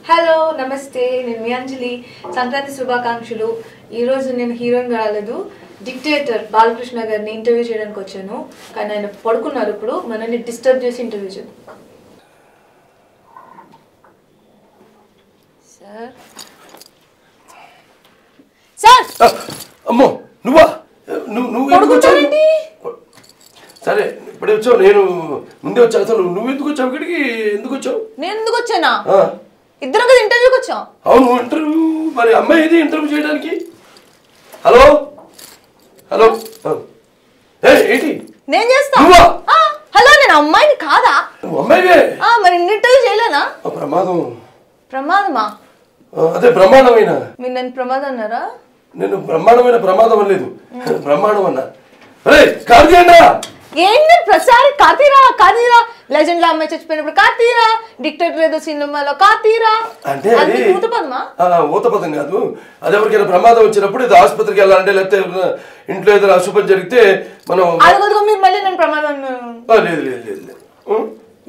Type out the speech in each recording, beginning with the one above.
Hello నమస్తే నేను మీ అంజలి సంక్రాంతి శుభాకాంక్షలు ఈ రోజు నేను హీరోయిన్ రాలేదు డిక్టేటర్ బాలకృష్ణ గారిని ఇంటర్వ్యూ చేయడానికి వచ్చాను కానీ ఆయన పడుకున్నారు ఇప్పుడు మనల్ని డిస్టర్బ్ చేసి ఇంటర్వ్యూ చేద్దాం సార్ సార్ అమ్మో నువ్వా నువ్వు పడుకుంటారండి సరే ఇప్పుడే వచ్చావు నేను ముందే వచ్చా అసలు నువ్వు ఎందుకు వచ్చావు ఇక్కడికి ఎందుకు వచ్చావు నేను ఎందుకు వచ్చానా ఇద్దరం కదా ఇంటర్వ్యూకి వచ్చాం అవును ఇంటర్వ్యూ మరి అమ్మాయి ఏది ఇంటర్వ్యూ చేయడానికి హలో హలో ఏంటి నేను చేస్తా నువ్వా హలో నేను అమ్మాయిని కాదా నువ్వు అమ్మాయివే మరి ఇంటర్వ్యూ చేయలేనా ప్రమాదం ప్రమాదమా అదే బ్రహ్మాండమైన మీరు నన్ను ప్రమాదం అన్నారా నేను బ్రహ్మాండమైన ప్రమాదం అనలేదు బ్రహ్మాండం అన్నా అరే కాదు చేయండి ఏంటి ప్రసారి కాతీరా లెజెండ్ లో అమ్మాయి చచ్చిపోయినప్పుడు కాతీరా డిక్టేటర్ ఏదో సినిమాలో కాతీరా అంటే ఊతపదమా ఊతపదం కాదు అది ఎవరికైనా ప్రమాదం వచ్చినప్పుడు ఇది ఆసుపత్రికి వెళ్ళాలంటే లేకపోతే ఇంట్లో ఏదైనా అశుభం జరిగితే మనం అదిగో మీరు మళ్ళీ నేను ప్రమాదం లేదు లేదు లేదు లేదు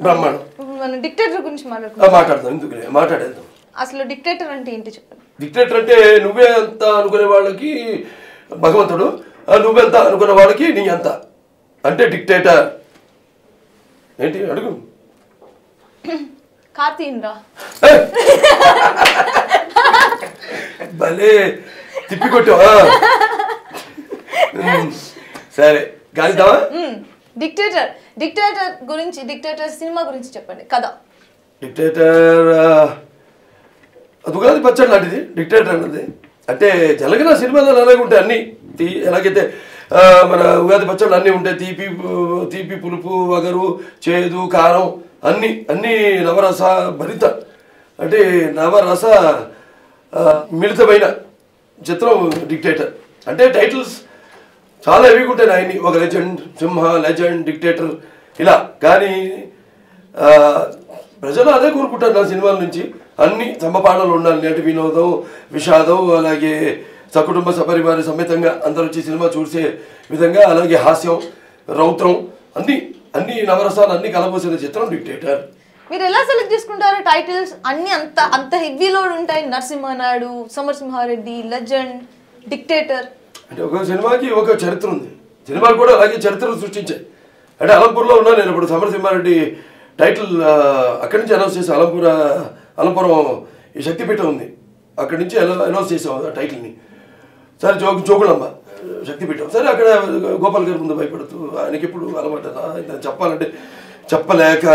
బ్రహ్మాండం మనం డిక్టేటర్ గురించి మాట్లాడదాం ఎందుకు మాట్లాడేద్దాం అసలు డిక్టేటర్ అంటే ఏంటి చెప్పండి డిక్టేటర్ అంటే నువ్వే అంత అనుకునే వాళ్ళకి భగవంతుడు నువ్వెంత అనుకునే వాళ్ళకి నీ అంత అంటే డిక్టేటర్ ఏంటి అడుగు కార్తీన్రా భలే తిప్పి కొట్టావా సరే కానిద్దామా డిక్టేటర్ గురించి డిక్టేటర్ సినిమా గురించి చెప్పండి కదా డిక్టేటర్ అది ఉగాది పచ్చడి లాంటిది డిక్టేటర్ అన్నది అంటే జలగిన సినిమాలో అలాగే ఉంటాయి అన్నీ ఎలాగైతే మన ఉగాది పచ్చళ్ళు అన్నీ ఉంటాయి తీపి పులుపు వగరు చేదు కారం అన్నీ నవరస భరిత అంటే నవరస మిళితమైన చిత్రం డిక్టేటర్ అంటే టైటిల్స్ చాలా హెవీగా ఉంటాయి ఆయన్ని ఒక లెజెండ్ సింహ లెజెండ్ డిక్టేటర్ ఇలా కానీ ప్రజలు అదే కోరుకుంటారు నా సినిమాల నుంచి అన్ని సమపాఠాలు ఉండాలి అంటే వినోదం విషాదం అలాగే సకుటుంబ సపరివార సమేతంగా అందరూ వచ్చి సినిమా చూసే విధంగా అలాగే హాస్యం రౌద్రం అన్ని నవరసాలు అన్ని కలబోసిన చిత్రం డిక్టేటర్ మీరు ఎలా సెలెక్ట్ చేసుకుంటారు టైటిల్స్ అన్ని అంత హెవీలో ఉంటాయి నరసింహనాయుడు సమరసింహారెడ్డి లెజెండ్ డిక్టేటర్ అంటే ఒక సినిమాకి ఒక చరిత్ర ఉంది సినిమాలు కూడా అలాగే చరిత్రను సృష్టించాయి అంటే అలంపూర్లో ఉన్నా నేను ఇప్పుడు సమరసింహారెడ్డి టైటిల్ అక్కడి నుంచి అనౌన్స్ చేసి అలంపురం ఈ శక్తిపీఠం ఉంది అక్కడి నుంచి అనౌన్స్ చేసాం ఆ టైటిల్ని సరే జోగుళమ్మ శక్తిపీఠం సరే అక్కడ గోపాల్ గారి ముందు భయపడుతూ ఆయనకి ఎప్పుడు అలవాటు చెప్పాలంటే చెప్పలేక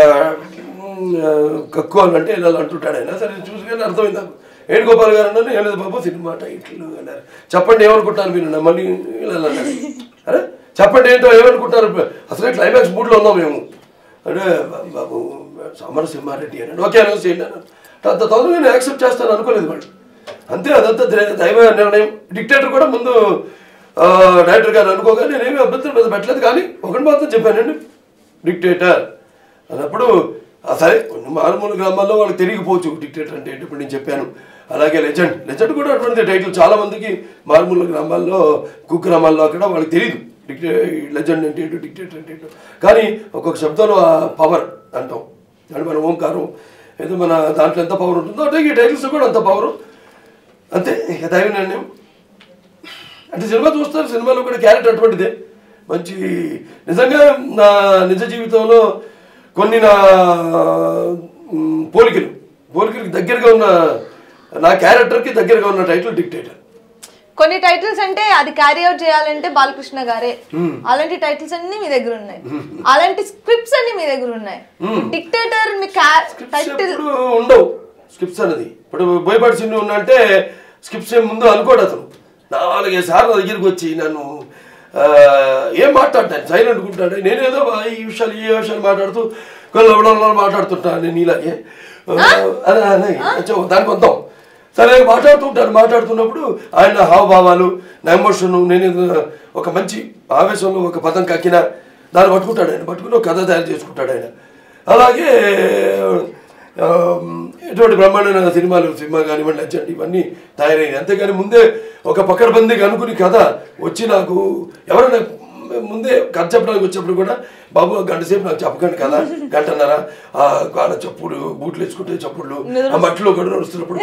కక్కువాలంటే ఇలా అంటుంటాడు ఆయన సరే చూసుకొని అర్థమైంది నాకు ఏంటి గోపాల్ గారు అన్నారు ఏం లేదు బాబు సినిమా టైటిల్ అన్నారు చెప్పండి ఏమనుకుంటాను మీరు మళ్ళీ ఇలా అన్నారు అరే చెప్పండి ఏంటో ఏమనుకుంటారు అసలే క్లైమాక్స్ మూడ్లో ఉన్నాం మేము అంటే బాబు సమరసింహారెడ్డి అన్నాడు ఓకే అనౌన్స్ చేయండి అన్నాడు అంత తొందరగా నేను యాక్సెప్ట్ చేస్తాను అనుకోలేదు వాళ్ళు అంతే అదంతా దైవ నిర్ణయం డిక్టేటర్ కూడా ముందు డైరెక్టర్ గారు అనుకోగా నేనేమి అభ్యంతరం మీద పెట్టలేదు కానీ ఒకటి మాత్రం చెప్పానండి డిక్టేటర్ అన్నప్పుడు సరే కొన్ని మారుమూల గ్రామాల్లో వాళ్ళకి తెలియకపోవచ్చు డిక్టేటర్ అంటే ఇప్పుడు నేను చెప్పాను అలాగే లెజెండ్ కూడా అటువంటి టైటిల్ చాలామందికి మారుమూల గ్రామాల్లో కుగ్రామాల్లో అక్కడ వాళ్ళకి తెలియదు లెజెండ్ అంటే ఏంటో డిక్టేటర్ అంటే ఏంటో కానీ ఒక్కొక్క శబ్దంలో ఆ పవర్ అంటాం అంటే మన ఓంకారం ఏదో మన దాంట్లో ఎంత పవర్ ఉంటుందో అంటే ఈ టైటిల్స్ కూడా అంత పవరు అంతే ఇక దైవ నిర్ణయం అంటే సినిమా చూస్తారు సినిమాలో కూడా క్యారెక్టర్ అటువంటిదే మంచి నిజంగా నా నిజ జీవితంలో కొన్ని నా పోలికలకి దగ్గరగా ఉన్న నా క్యారెక్టర్కి దగ్గరగా ఉన్న టైటిల్ డిక్టేటర్ కొన్ని టైటిల్స్ అంటే అది క్యారీ అవుట్ చేయాలంటే బాలకృష్ణ గారే అలాంటి టైటిల్స్ అన్ని మీ దగ్గర ఉన్నాయి అలాంటి స్క్రిప్ట్స్ అన్ని మీ దగ్గర ఉన్నాయి డిక్టేటర్ మీ టైటిల్ ఉండవు స్క్రిప్ట్స్ అనేది ఇప్పుడు బోయపాటి సినిమా ఉన్నా అంటే స్క్రిప్ట్స్ ఏం ముందు అనుకోడు అతను 4-5 సార్లు నా దగ్గరికి వచ్చి నన్ను ఏం మాట్లాడతాను సైలెంట్ ఉంటాడు నేనేదో ఈ విషయాలు మాట్లాడుతూ కొన్ని మాట్లాడుతుంటాను నేను ఇలాగే దానికి వద్దాం సరే మాట్లాడుతున్నప్పుడు ఆయన హావభావాలు నా ఎమోషన్ నేను ఒక మంచి ఆవేశంలో ఒక పదం కక్కినా దాన్ని పట్టుకుంటాడు ఆయన పట్టుకుని ఒక కథ తయారు చేసుకుంటాడు ఆయన అలాగే ఎటువంటి బ్రహ్మాండమైన సినిమా కానివ్వండి లెజెండ్ ఇవన్నీ తయారైంది అంతేగాని ముందే ఒక పకడ్బందీగా అనుకుని కథ వచ్చి నాకు ఎవరైనా ముందే కథ చెప్పడానికి వచ్చినప్పుడు కూడా బాబు గంట సేపు నాకు చెప్పకండి కదా గంటన్నారా కాళ్ళ చప్పుడు బూట్లు వేసుకుంటే చప్పుళ్ళు ఆ మట్టిలో కూడా నడుస్తున్నప్పుడు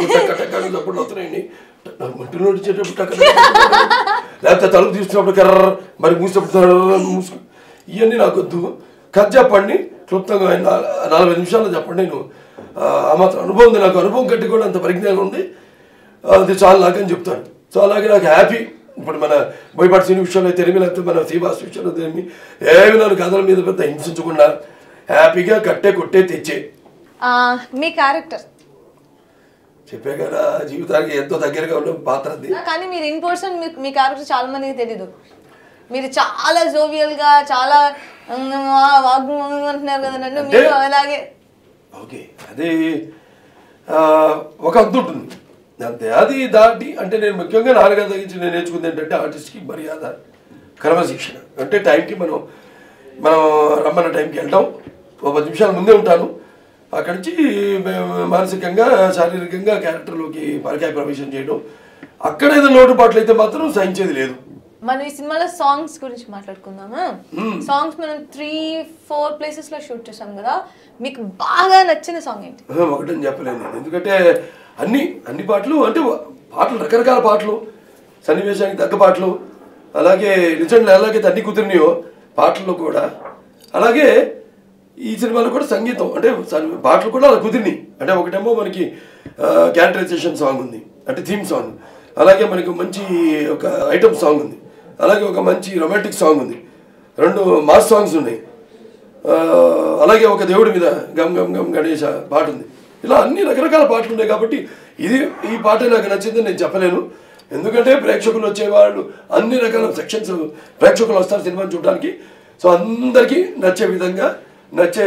చప్పుడు అవుతున్నాయండి మట్టిలో నడిచేటప్పుడు లేకపోతే తలుపు తీస్తున్నప్పుడు కర్ర మరి మూసినప్పుడు మూసుకు ఇవన్నీ నాకు వద్దు కథ చెప్పండి క్లుప్తంగా 40 నిమిషాల్లో చెప్పండి నేను ఆ మాత్రం అనుభవం ఉంది నాకు అనుభవం కట్టి కూడా అంత పరిజ్ఞానం ఉంది అది చాలా నాకని చెప్తాను సో అలాగే నాకు హ్యాపీ ఇప్పుడు మన బోయపాటి సీని విషయంలో తెలిమి లేకపోతే మన శ్రీవాస్ విషయంలో తెలిమి ఏమి నన్ను కథల మీద పెద్ద హింసించకుండా హ్యాపీగా కట్టే కొట్టే తెచ్చే మీ క్యారెక్టర్ చెప్పే కదా జీవితానికి ఎంతో దగ్గరగా ఉన్న పాత్ర అది కానీ మీరు ఇన్ పర్సన్ మీ క్యారెక్టర్ చాలా మందికి తెలీదు మీరు చాలా జోవియల్ గా చాలా అంటున్నారు కదా నన్ను మీరు అలాగే ఓకే అది ఒక అంత ఉంటుంది అంతే అది దాటి అంటే నేను ముఖ్యంగా నాలుగైదు తగ్గించి నేను నేర్చుకుంది ఏంటంటే ఆర్టిస్ట్కి మర్యాద క్రమశిక్షణ అంటే టైంకి మనం రమ్మన్న టైంకి వెళ్ళడం 10 నిమిషాల ముందే ఉంటాను అక్కడి నుంచి మానసికంగా శారీరకంగా క్యారెక్టర్లోకి పరకాయ ప్రవేశం చేయడం అక్కడ ఏదో లోటుపాట్లు అయితే మాత్రం సహించేది లేదు మనం ఈ సినిమాలో సాంగ్స్ గురించి మాట్లాడుకుందామా సాంగ్స్ మనం 3-4 ప్లేసెస్ లో షూట్ చేసాం కదా మీకు బాగా నచ్చిన సాంగ్ ఏంటి ఒకటని చెప్పలేను నేను ఎందుకంటే అన్ని పాటలు అంటే పాటలు రకరకాల పాటలు సన్నివేశానికి తగ్గ పాటలు అలాగే నిజంగా ఎలాగైతే అన్ని కుదిరినాయో పాటల్లో కూడా అలాగే ఈ సినిమాలో కూడా సంగీతం అంటే పాటలు కూడా అలా కుదిరినాయి అంటే ఒకటేమో మనకి క్యారెక్టరైజేషన్ సాంగ్ ఉంది అంటే థీమ్ సాంగ్ అలాగే మనకి మంచి ఒక ఐటమ్ సాంగ్ ఉంది అలాగే ఒక మంచి రొమాంటిక్ సాంగ్ ఉంది 2 మాస్ సాంగ్స్ ఉన్నాయి అలాగే ఒక దేవుడి మీద గమ్ గమ్ గమ్ గణేష పాట ఉంది ఇలా అన్ని రకరకాల పాటలు ఉన్నాయి కాబట్టి ఈ పాట నాకు నచ్చిందని నేను చెప్పలేను ఎందుకంటే ప్రేక్షకులు వచ్చేవాళ్ళు అన్ని రకాల సెక్షన్స్ ప్రేక్షకులు వస్తారు సినిమాని చూడడానికి సో అందరికీ నచ్చే విధంగా నచ్చే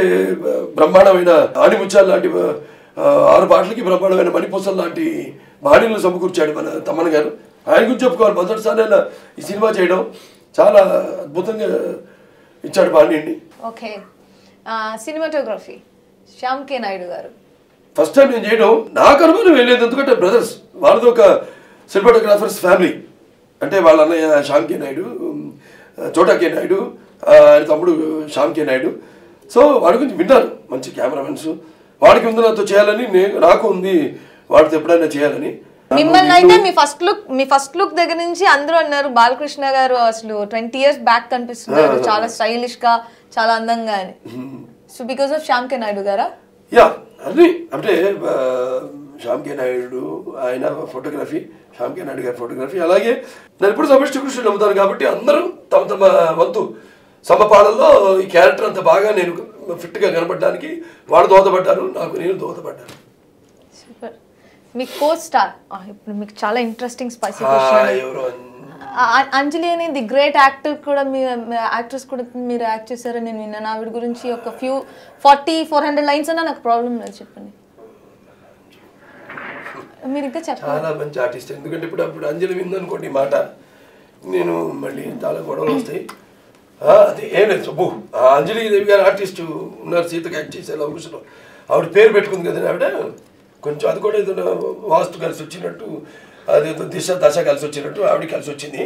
బ్రహ్మాండమైన ఆణిముత్యాలు లాంటి 6 పాటలకి బ్రహ్మాండమైన మణిపూసలు లాంటి బాణీలు సమకూర్చాడు మన తమ్మన్ గారు ఆయన గురించి చెప్పుకోవాలి మొదటిసారి ఆయన ఈ సినిమా చేయడం చాలా అద్భుతంగా ఇచ్చాడు బాణీని okay cinematography Shyam K Naidu గారు ఫస్ట్ టైం నేను చేయడం నాకు అనుభవం వెళ్ళలేదు ఎందుకంటే బ్రదర్స్ వాళ్ళది ఒక సినిమాటోగ్రాఫర్స్ ఫ్యామిలీ అంటే వాళ్ళ అన్నయ్య శ్యామ్ కే నాయుడు చోటా కే నాయుడు ఆయన తమ్ముడు శ్యామ్ కే నాయుడు సో వాడి గురించి విన్నాను మంచి కెమెరామెన్స్ వాడికి ఉంది నాతో చేయాలని నాకు ఉంది వాడితో ఎప్పుడైనా చేయాలని మిమ్మల్ని అయితే మీ ఫస్ట్ లుక్ దగ్గర నుంచి అందరూ అన్నారు బాలకృష్ణ గారు అసలు 20 years బ్యాక్ కనిపిస్తున్నారు చాలా స్టైలిష్ గా చాలా అందంగా అని so because of Shyam K Naidu గారా యా అది అంటే శ్యామ్ కే నాయుడు ఆయన ఫోటోగ్రఫీ శ్యామ్ కే నాయుడు గారి ఫోటోగ్రఫీ అలాగే నేను ఇప్పుడు సమిష్టి కృషి నమ్ముతాను కాబట్టి అందరూ తమ వంతు సమపాలనలో ఈ క్యారెక్టర్ అంత బాగా నేను ఫిట్గా కనపడడానికి వాళ్ళు దోహదపడ్డారు నాకు నేను దోహదపడ్డాను సూపర్ మీ కో స్టార్ ఇప్పుడు మీకు చాలా ఇంట్రెస్టింగ్ స్పైసీ అంజలి అనేది గ్రేట్ యాక్టర్ కూడా మీ యాక్ట్రెస్ కూడా మీరు యాక్ట్ చేశారని నేను విన్నాను ఆవిడ గురించి ఒక 400 లైన్స్ అన్నా నాకు ప్రాబ్లం లేదు చెప్పండి మీరు ఇంకా చెప్పండి చాలా మంచి ఆర్టిస్ట్ ఎందుకంటే ఇప్పుడు అంజలి విందనుకోండి మాట నేను మళ్ళీ చాలా గొడవలు వస్తాయి అది ఏం లేదు సుబ్బు అంజలి దేవి గారు ఆర్టిస్ట్ ఉన్నారు సీతకి యాక్ట్ చేసే లవకుశలో ఆవిడ పేరు పెట్టుకుంది కదా ఆవిడ కొంచెం అది కూడా ఏదో వాస్తు కలిసి వచ్చినట్టు అదేదో దశ కలిసి వచ్చినట్టు ఆవిడ కలిసి వచ్చింది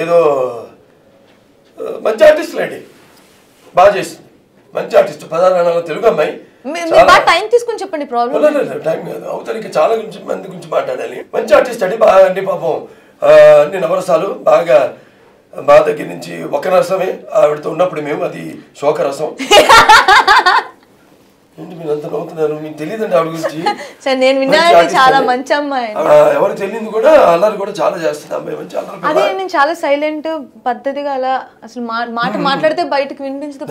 ఏదో మంచి ఆర్టిస్టులు అండి బాగా చేసింది మంచి ఆర్టిస్ట్ ప్రధాన తెలుగు అమ్మాయి టైం తీసుకుని చెప్పండి ప్రాబ్లం టైం కాదు అవతలికి చాలా మంది గురించి మాట్లాడాలి మంచి ఆర్టిస్ట్ అండి బాగా అండి పాపం అన్ని నవరసాలు బాగా మా దగ్గర నుంచి ఒక రసమే ఆవిడతో ఉన్నప్పుడు మేము అది శోకరసం ఏంటి మీరు అంత నవ్వుతున్నారు మీకు తెలియదండి ఆవిడ గురించి చాలా మంచి అమ్మాయి ఎవరు తెలియదు కూడా అల్లరి కూడా చాలా చేస్తుంది అమ్మాయి మంచి అల్లరి అదే నేను చాలా సైలెంట్ పద్ధతిగా అలా అసలు మాట మాట్లాడితే బయటకు వినిపించదు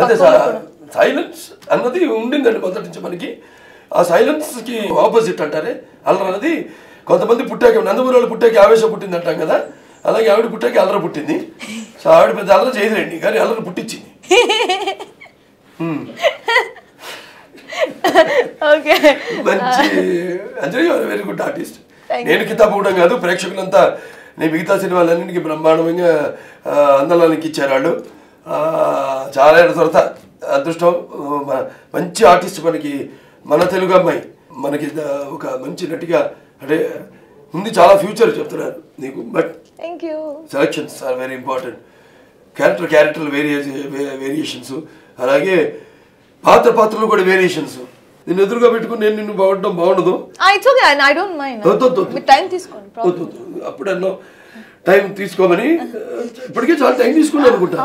సైలెన్స్ అన్నది ఉండిందండి మొదటి నుంచి మనకి ఆ సైలెన్స్ కి ఆపోజిట్ అంటారే అల్లరి అనేది కొంతమంది పుట్టాక నందమూరి వాళ్ళు పుట్టాక ఆవేశం పుట్టింది అంటాం కదా అలాగే ఆవిడ పుట్టాక అల్లరి పుట్టింది సో ఆవిడ పెద్ద అల్లరి చేయలేండి కానీ అల్లరి పుట్టించింది మంచి అంజలి వెరీ గుడ్ ఆర్టిస్ట్ నేను కితాబ్ ఇవ్వడం కాదు ప్రేక్షకులంతా నేను మిగతా సినిమాలన్నింటికి బ్రహ్మాండంగా అందలానికి ఇచ్చారు వాళ్ళు చాలా త్వరత అదృష్టం మంచి ఆర్టిస్ట్ మనకి మన తెలుగు అమ్మాయి మనకి ఒక మంచి నటిగా అంటే ఉంది చాలా ఫ్యూచర్ చెప్తున్నారు నీకు but thank you selections are very important క్యారెక్టర్లు వేరియేషన్స్, అలాగే పాత్రలు కూడా వేరియేషన్స్. నేను ఎదురుగా పెట్టుకుని నేను నిన్ను బాగుండదు. అప్పుడన్నో టైం తీసుకోమని, ఇప్పటికే చాలా టైం తీసుకున్నాను అనుకుంటా.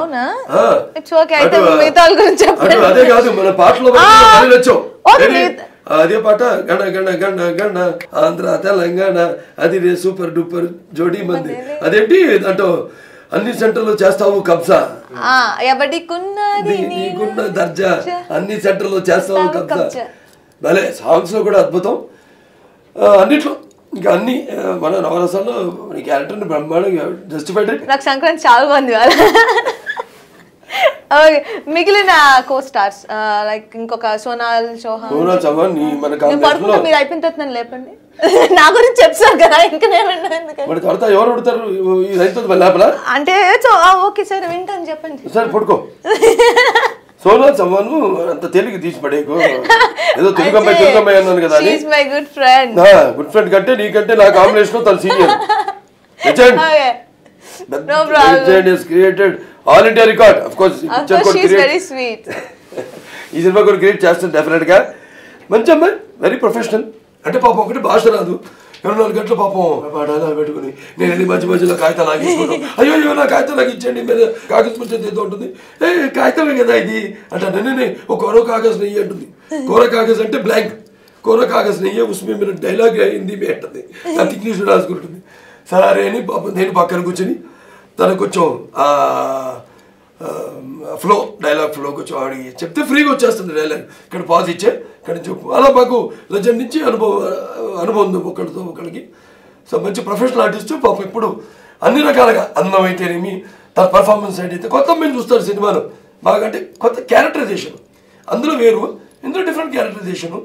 అదే కాదు, మన పాటలో వచ్చావు అదే పాట గణ గణ గణ గణ ఆంధ్ర తెలంగాణ అది రే సూపర్ డూపర్ జోడీ మంది. అదేంటి అంటే అన్ని సెంటర్లో చేస్తావు కబ్జా, నీకున్న దర్జా అన్ని సెంటర్లో చేస్తావు కబ్జా. భలే సాంగ్స్ లో కూడా అద్భుతం, అన్నిట్లో ఇంకా అన్ని మన నవరసాల్లో నీ క్యారెక్టర్ని బ్రహ్మాండంగా జస్టిఫైడ్. నాకు సంక్రాంతి చాలా మంది మిగిలిన కో స్టార్స్ లైక్ ఇంకొక సోనాల్ చౌహాన్ మీరు అయిపోయిన తర్వాత నన్ను లేపండి, నా గురించి చెప్తారు కదా ఇంకా ఎవరు పడతారు అంటే ఓకే సార్ వింటాను చెప్పండి సార్ పడుకో. సోనాల్ చౌహాన్ అంత తెలుగు తీసి పడేకు, ఏదో తెలుగు అమ్మాయి అన్నాను కదా, గుడ్ ఫ్రెండ్ కంటే నీకంటే నా కాంబినేషన్ తన senior created all India record. Of course ఈ సినిమా కూడా క్రియేట్ చేస్తాను డెఫినెట్ గా. మంచి అమ్మాయి, వెరీ ప్రొఫెషనల్. అంటే పాపం ఒకటి భాష రాదు, 24 గంటలు పాపం పాడాలా పెట్టుకుని నేను వెళ్ళి మధ్యలో కాగితం లాగేసుకుంటాను. అయ్యో నా కాగితం లాగా ఇచ్చేయండి, మీద కాగజ్ పుచ్చేది ఏదో ఉంటుంది, కాగితమే కదా ఇది అంటే నేనే ఒక కోర కాగజ్ నెయ్యి అంటుంది. కోర కాగజ్ అంటే బ్లాంక్, కోర కాగజ్ నెయ్యి ఉస్మే మీరు డైలాగ్ హిందీ మే అంటుంది, అది ఇంగ్లీష్ రాసుకుంటుంది. సరే అని పాపం నేను పక్కన కూర్చొని తనకు కొంచెం డైలాగ్ ఫ్లో కొంచెం ఆడి చెప్తే ఫ్రీగా వచ్చేస్తుంది డైలాగ్. ఇక్కడ పాజ్ ఇచ్చే ఇక్కడ చెప్పు, అలా మాకు లెజెండ్ నుంచి అనుభవం ఉంది ఒకరికి. సో మంచి ప్రొఫెషనల్ ఆర్టిస్టు పాపం. ఇప్పుడు అన్ని రకాలుగా అందం అయితేనేమి, తన పర్ఫార్మెన్స్ సైడ్ అయితే కొత్త మంది చూస్తారు సినిమాలో బాగా, అంటే కొత్త క్యారెక్టరైజేషన్ అందులో వేరు, ఇందులో డిఫరెంట్ క్యారెక్టరైజేషను,